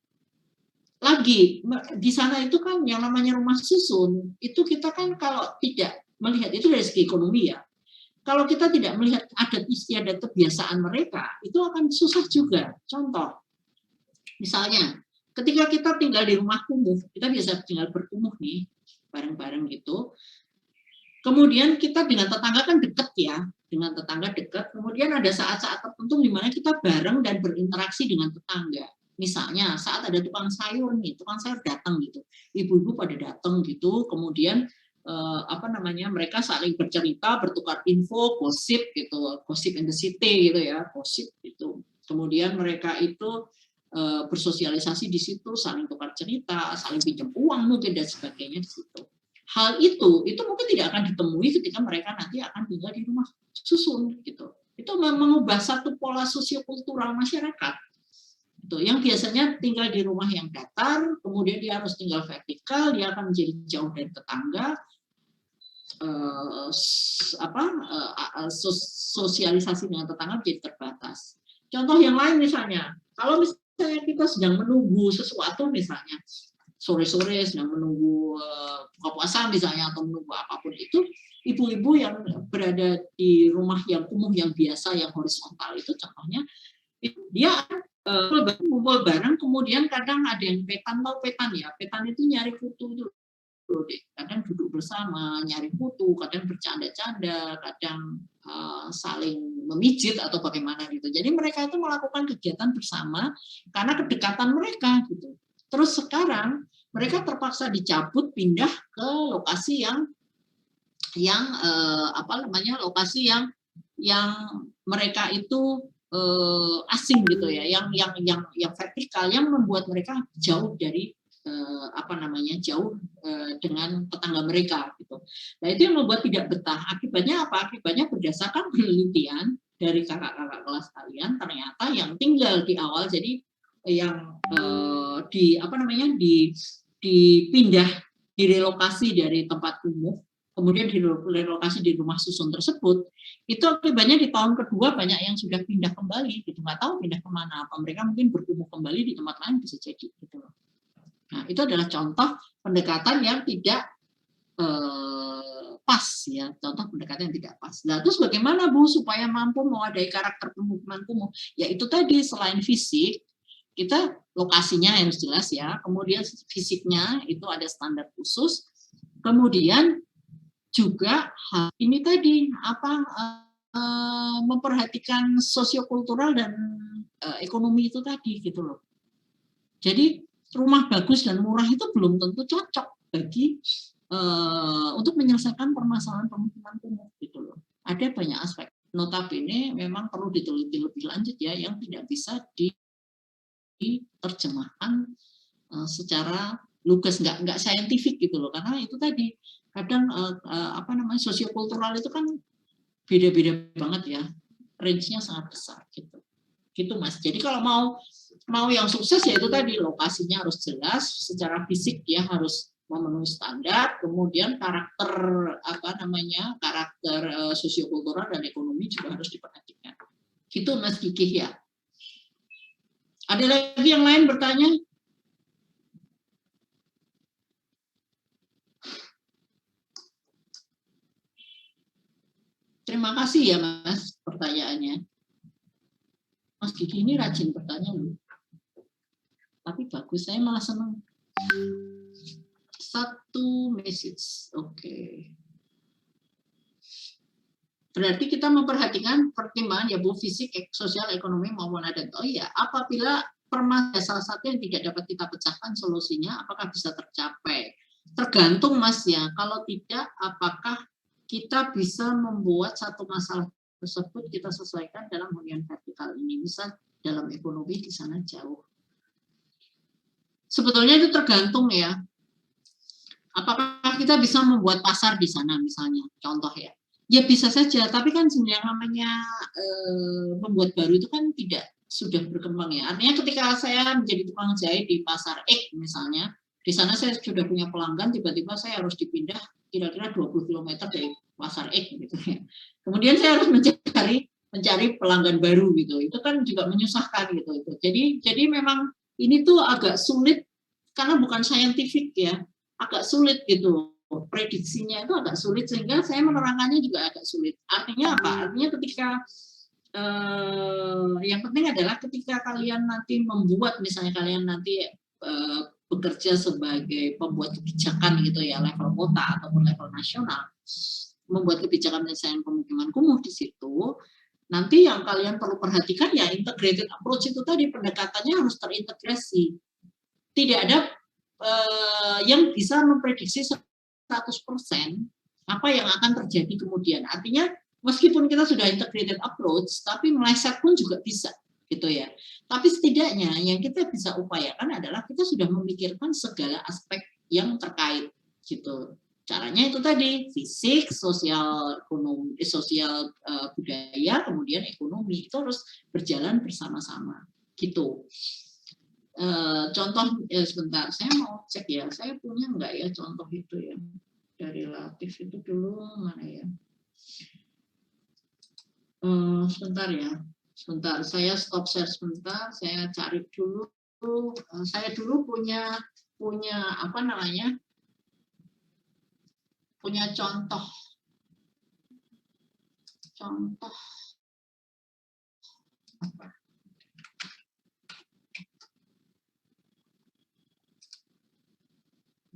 A: lagi di sana itu kan yang namanya rumah susun itu kita kan kalau tidak melihat itu dari segi ekonomi ya. Kalau kita tidak melihat adat istiadat kebiasaan mereka itu akan susah juga. Contoh, misalnya ketika kita tinggal di rumah kumuh, kita biasa tinggal berkumuh nih, bareng-bareng gitu. Kemudian kita dengan tetangga kan deket ya, dengan tetangga dekat. Kemudian ada saat-saat tertentu di mana kita bareng dan berinteraksi dengan tetangga. Misalnya saat ada tukang sayur nih, tukang sayur datang gitu, ibu-ibu pada datang gitu. Kemudian mereka saling bercerita, bertukar info, gosip gitu, gosip in the city gitu ya, gosip gitu. Kemudian mereka itu bersosialisasi di situ, saling tukar cerita, saling pinjam uang mungkin dan sebagainya di situ. Hal itu mungkin tidak akan ditemui ketika mereka nanti akan tinggal di rumah susun gitu. Itu mengubah satu pola sosiokultural masyarakat. Itu yang biasanya tinggal di rumah yang datar, kemudian dia harus tinggal vertikal, dia akan menjadi jauh dari tetangga, sosialisasi dengan tetangga menjadi terbatas. Contoh yang lain misalnya, kalau misalnya kita sedang menunggu sesuatu misalnya, sore-sore sedang menunggu buka puasa misalnya atau menunggu apapun itu, ibu-ibu yang berada di rumah yang kumuh yang biasa yang horizontal itu contohnya, dia kumpul bareng, kemudian kadang ada yang petan, tahu petan ya, petan itu nyari foto itu, kadang duduk bersama nyari foto, kadang bercanda-canda, kadang saling memijit atau bagaimana gitu. Jadi mereka itu melakukan kegiatan bersama karena kedekatan mereka gitu. Terus sekarang mereka terpaksa dicabut pindah ke lokasi yang lokasi yang mereka itu asing gitu ya, yang vertikal, yang membuat mereka jauh dari jauh dengan tetangga mereka gitu. Nah itu yang membuat tidak betah. Akibatnya apa? Akibatnya berdasarkan penelitian dari kakak-kakak kelas kalian, ternyata yang tinggal di awal jadi yang dipindah, direlokasi dari tempat kumuh, kemudian direlokasi di rumah susun tersebut, itu akibatnya di tahun kedua banyak yang sudah pindah kembali, gitu, nggak tahu pindah kemana, apa mereka mungkin berkumuh kembali di tempat lain, bisa jadi gitu. Nah itu adalah contoh pendekatan yang tidak pas ya, contoh pendekatan yang tidak pas. Nah terus bagaimana Bu supaya mampu mewadai karakter pemukiman kumuh? Ya itu tadi, selain fisik, kita lokasinya harus jelas ya, kemudian fisiknya itu ada standar khusus, kemudian juga ini tadi memperhatikan sosiokultural dan ekonomi itu tadi gitu loh. Jadi rumah bagus dan murah itu belum tentu cocok bagi untuk menyelesaikan permasalahan pemukiman kumuh gitu loh. Ada banyak aspek. Notabene memang perlu diteliti lebih lanjut ya, yang tidak bisa diterjemahkan secara lugas, nggak saintifik gitu loh, karena itu tadi kadang sosiokultural itu kan beda-beda banget ya, range-nya sangat besar gitu Mas. Jadi kalau mau yang sukses ya itu tadi, lokasinya harus jelas, secara fisik ya harus memenuhi standar, kemudian karakter sosiokultural dan ekonomi juga harus diperhatikan. Gitu Mas Kiki ya. Ada lagi yang lain bertanya? Terima kasih ya Mas pertanyaannya. Mas Kiki ini rajin bertanya loh. Tapi bagus, saya malah senang. Satu message, oke. Berarti kita memperhatikan pertimbangan ya Bu, fisik, sosial, ekonomi maupun adat. Oh iya, apabila permasalahan salah satu yang tidak dapat kita pecahkan, solusinya apakah bisa tercapai? Tergantung Mas ya. Kalau tidak, apakah kita bisa membuat satu masalah tersebut kita sesuaikan dalam hunian vertikal ini? Misal dalam ekonomi di sana jauh. Sebetulnya itu tergantung ya. Apakah kita bisa membuat pasar di sana misalnya, contoh ya. Ya bisa saja, tapi kan yang namanya membuat baru itu kan tidak sudah berkembang ya. Artinya ketika saya menjadi tukang jahit di pasar X misalnya, di sana saya sudah punya pelanggan, tiba-tiba saya harus dipindah kira-kira 20 km dari pasar X gitu ya. Kemudian saya harus mencari pelanggan baru gitu. Itu kan juga menyusahkan gitu. Jadi memang ini tuh agak sulit karena bukan saintifik ya, agak sulit gitu. Prediksinya itu agak sulit, sehingga saya menerangkannya juga agak sulit. Artinya apa? Artinya ketika yang penting adalah ketika kalian nanti membuat, misalnya kalian nanti bekerja sebagai pembuat kebijakan gitu ya, level kota ataupun level nasional, membuat kebijakan penyelesaian pemukiman kumuh di situ, nanti yang kalian perlu perhatikan ya integrated approach itu tadi, pendekatannya harus terintegrasi. Tidak ada yang bisa memprediksi 100% apa yang akan terjadi kemudian. Artinya meskipun kita sudah integrated approach, tapi meleset pun juga bisa. gitu ya. Tapi setidaknya yang kita bisa upayakan adalah kita sudah memikirkan segala aspek yang terkait gitu. Caranya itu tadi fisik, sosial, ekonomi, sosial budaya, kemudian ekonomi itu harus berjalan bersama-sama gitu. Contoh sebentar, saya mau cek ya, saya punya nggak ya contoh itu ya dari relatif itu dulu mana ya? Sebentar ya, sebentar, saya stop share sebentar, saya cari dulu. Saya dulu punya apa namanya? Punya contoh apa?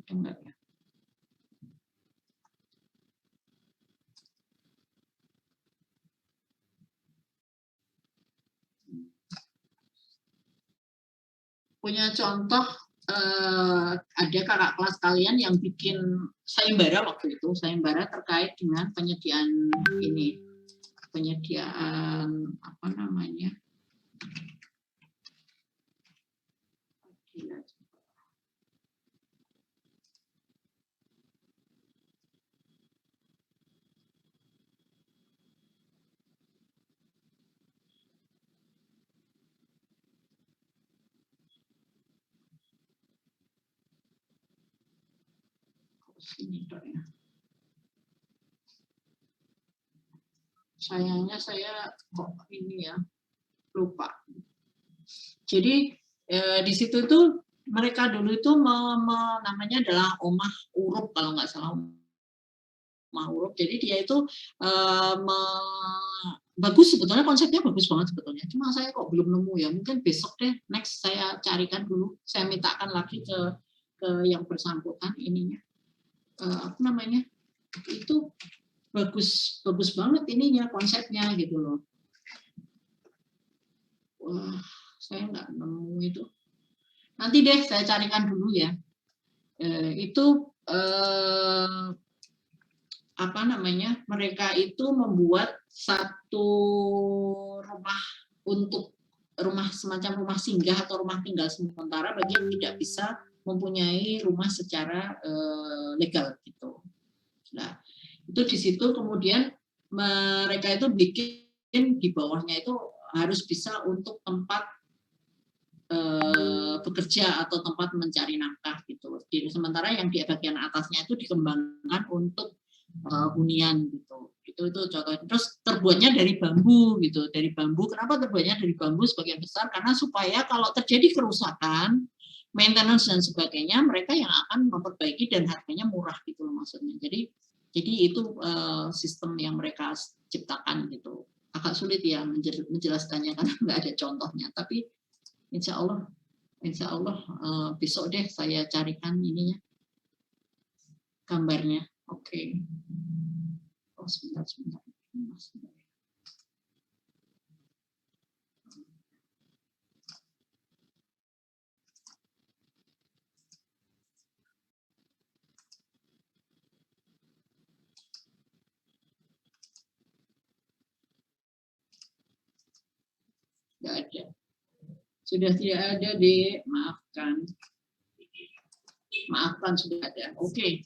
A: Enggak ya. Punya contoh ada kakak kelas kalian yang bikin sayembara waktu itu, sayembara terkait dengan penyediaan ini, penyediaan apa namanya? Sini dok ya. Sayangnya saya kok ini ya lupa. Jadi di situ tuh mereka dulu itu namanya adalah Omah Urup kalau nggak salah, Omah Urup. Jadi dia itu bagus sebetulnya, konsepnya bagus banget sebetulnya. Cuma saya kok belum nemu ya. Mungkin besok deh, next saya carikan dulu. Saya mintakan lagi ke yang bersangkutan ininya. Apa namanya? Itu bagus banget ininya, konsepnya gitu loh. Wah, saya nggak nemu itu. Nanti deh saya carikan dulu ya. Itu apa namanya? Mereka itu membuat satu rumah untuk semacam rumah singgah atau rumah tinggal sementara bagi yang tidak bisa mempunyai rumah secara legal gitu. Nah, itu di situ kemudian mereka itu bikin di bawahnya itu harus bisa untuk tempat bekerja atau tempat mencari nafkah gitu. Sementara yang di bagian atasnya itu dikembangkan untuk hunian gitu. Itu contoh. Terus terbuatnya dari bambu gitu, dari bambu. Kenapa terbuatnya dari bambu sebagian besar? Karena supaya kalau terjadi kerusakan, maintenance dan sebagainya, mereka yang akan memperbaiki dan harganya murah gitu loh maksudnya. Jadi itu sistem yang mereka ciptakan gitu. Agak sulit ya menjelaskannya karena nggak ada contohnya. Tapi Insya Allah besok deh saya carikan ininya, gambarnya. Oke. Oh sebentar. Nggak ada. Sudah tidak ada deh, maafkan. Maafkan sudah ada. Oke.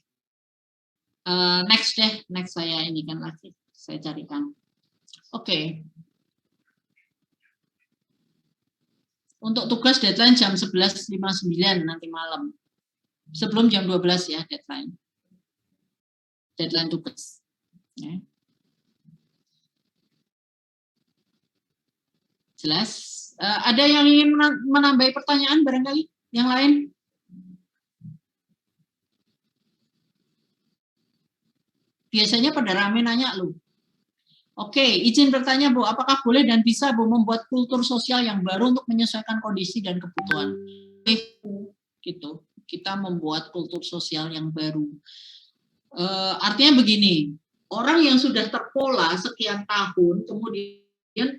A: Next deh, next saya inikan lagi. Saya carikan. Oke. Untuk tugas deadline jam 11.59 nanti malam. Sebelum jam 12 ya deadline. Deadline tugas. Ya. Jelas? Ada yang ingin menambahi pertanyaan barangkali? Yang lain? Biasanya pada rame nanya lu. Oke, izin bertanya Bu, apakah boleh dan bisa Bu membuat kultur sosial yang baru untuk menyesuaikan kondisi dan kebutuhan? Gitu. Kita membuat kultur sosial yang baru. Artinya begini, orang yang sudah terpola sekian tahun, kemudian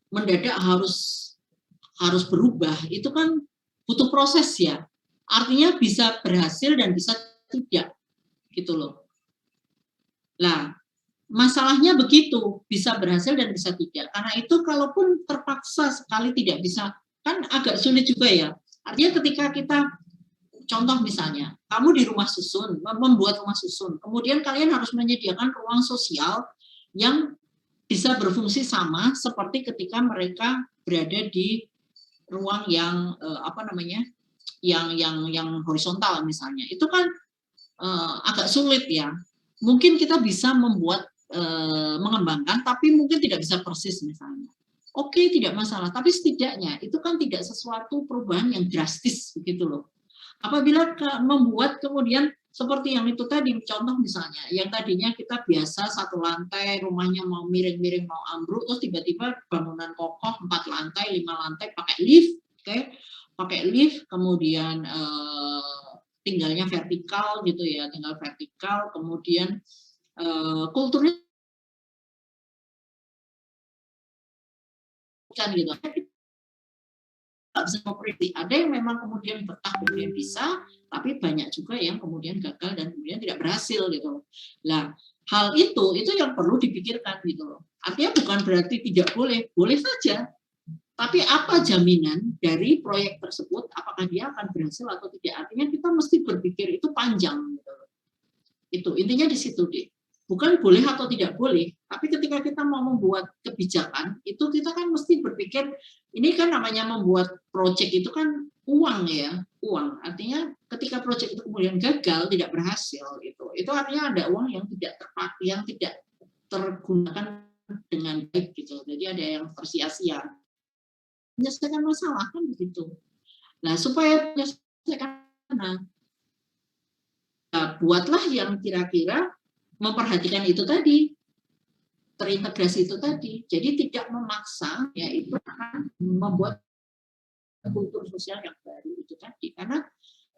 A: mendadak harus berubah, itu kan butuh proses ya. Artinya bisa berhasil dan bisa tidak, gitu loh. Nah, masalahnya begitu, bisa berhasil dan bisa tidak. Karena itu kalaupun terpaksa sekali tidak bisa, kan agak sulit juga ya. Artinya ketika kita, contoh misalnya, kamu di rumah susun, membuat rumah susun, kemudian kalian harus menyediakan ruang sosial yang bisa berfungsi sama seperti ketika mereka berada di ruang yang apa namanya, yang horizontal misalnya. Itu kan agak sulit ya. Mungkin kita bisa membuat mengembangkan, tapi mungkin tidak bisa persis misalnya. Oke, tidak masalah. Tapi setidaknya itu kan tidak sesuatu perubahan yang drastis begitu loh. Apabila membuat kemudian seperti yang itu tadi, contoh misalnya, yang tadinya kita biasa satu lantai, rumahnya mau miring-miring, mau ambruk, terus tiba-tiba bangunan kokoh 4 lantai, 5 lantai, pakai lift, oke? Pakai lift, kemudian tinggalnya vertikal gitu ya, tinggal vertikal, kemudian kulturnya kan gitu. Bisa memprediksi. Ada yang memang kemudian betah kemudian bisa, tapi banyak juga yang kemudian gagal dan kemudian tidak berhasil gitu. Nah, hal itu yang perlu dipikirkan gitu loh. Artinya bukan berarti tidak boleh, boleh saja. Tapi apa jaminan dari proyek tersebut, apakah dia akan berhasil atau tidak? Artinya kita mesti berpikir itu panjang gitu loh. Itu intinya di situ deh. Bukan boleh atau tidak boleh, tapi ketika kita mau membuat kebijakan, itu kita kan mesti berpikir, ini kan namanya membuat proyek itu kan uang ya, uang. Artinya ketika proyek itu kemudian gagal, tidak berhasil, itu artinya ada uang yang tidak terpakai, yang tidak tergunakan dengan baik gitu. Jadi ada yang tersia-sia. Menyelesaikan masalah kan begitu. Nah, supaya menyelesaikan, nah, buatlah yang kira-kira memperhatikan itu tadi, terintegrasi itu tadi. Jadi tidak memaksa, ya itu akan membuat kultur sosial yang baru itu tadi. Karena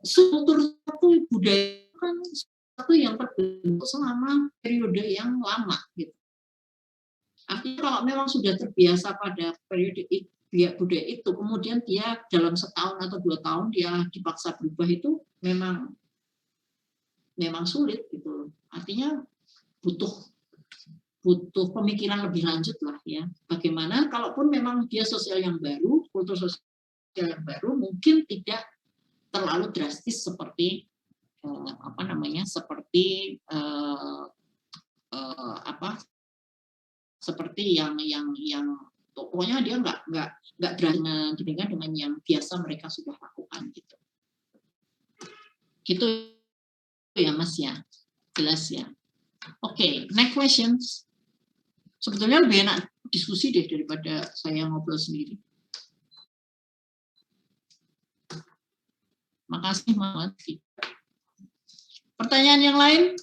A: kultur satu budaya kan satu yang terbentuk selama periode yang lama gitu. Artinya kalau memang sudah terbiasa pada periode budaya itu, kemudian dia dalam setahun atau 2 tahun dia dipaksa berubah, itu memang sulit gitu. Artinya butuh pemikiran lebih lanjut lah ya. Bagaimana kalaupun memang dia sosial yang baru, kultur sosial yang baru, mungkin tidak terlalu drastis seperti apa namanya, seperti apa, seperti yang pokoknya dia nggak drastis dibandingkan dengan yang biasa mereka sudah lakukan gitu. Gitu ya Mas ya, jelas ya. Oke, next questions. Sebetulnya lebih enak diskusi deh daripada saya ngobrol sendiri. Makasih banget. Pertanyaan yang lain?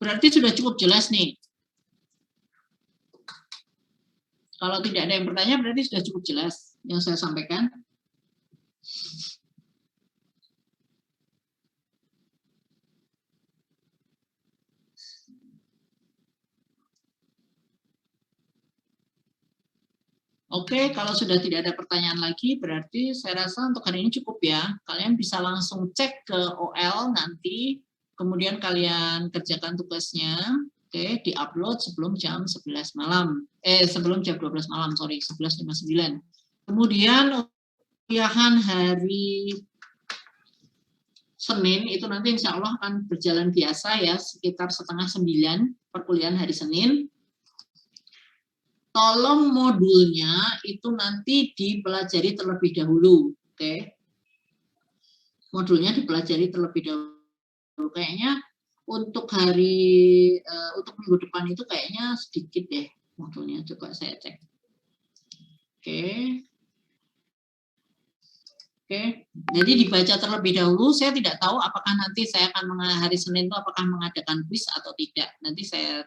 A: Berarti sudah cukup jelas nih. Kalau tidak ada yang bertanya, berarti sudah cukup jelas yang saya sampaikan. Oke, kalau sudah tidak ada pertanyaan lagi, berarti saya rasa untuk hari ini cukup ya. Kalian bisa langsung cek ke OL nanti, kemudian kalian kerjakan tugasnya, oke, di-upload sebelum jam 11 malam. Sebelum jam 12 malam, sorry, 11.59. Kemudian kuliahan hari Senin itu nanti insya Allah akan berjalan biasa ya, sekitar 8:30 perkuliahan hari Senin. Tolong modulnya itu nanti dipelajari terlebih dahulu, oke? Modulnya dipelajari terlebih dahulu. Kayaknya untuk untuk minggu depan itu kayaknya sedikit deh modulnya, coba saya cek. Oke. Oke, jadi dibaca terlebih dahulu. Saya tidak tahu apakah nanti saya akan hari Senin itu apakah mengadakan quiz atau tidak. Nanti saya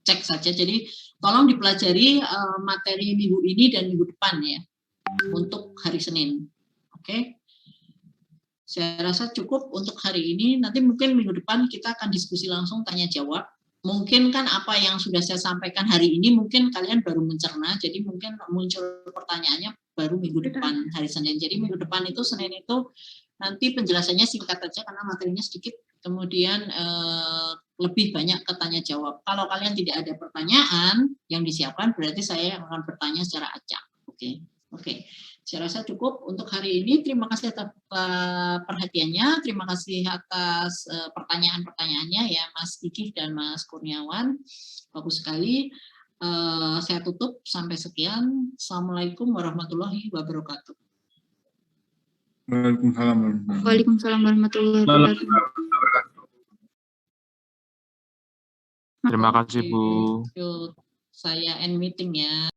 A: cek saja. Jadi tolong dipelajari materi minggu ini dan minggu depan ya untuk hari Senin. Oke. Saya rasa cukup untuk hari ini. Nanti mungkin minggu depan kita akan diskusi langsung tanya jawab. Mungkin kan apa yang sudah saya sampaikan hari ini mungkin kalian baru mencerna, jadi mungkin muncul pertanyaannya baru minggu depan hari Senin. Jadi minggu depan itu Senin itu nanti penjelasannya singkat aja karena materinya sedikit. Kemudian lebih banyak ke tanya jawab. Kalau kalian tidak ada pertanyaan yang disiapkan, berarti saya akan bertanya secara acak. Oke. Saya rasa cukup untuk hari ini. Terima kasih atas perhatiannya. Terima kasih atas pertanyaan-pertanyaannya ya Mas Kiki dan Mas Kurniawan. Bagus sekali. Saya tutup sampai sekian. Assalamualaikum warahmatullahi wabarakatuh.
B: Waalaikumsalam warahmatullahi wabarakatuh.
C: Terima kasih Bu.
A: Saya end meeting ya.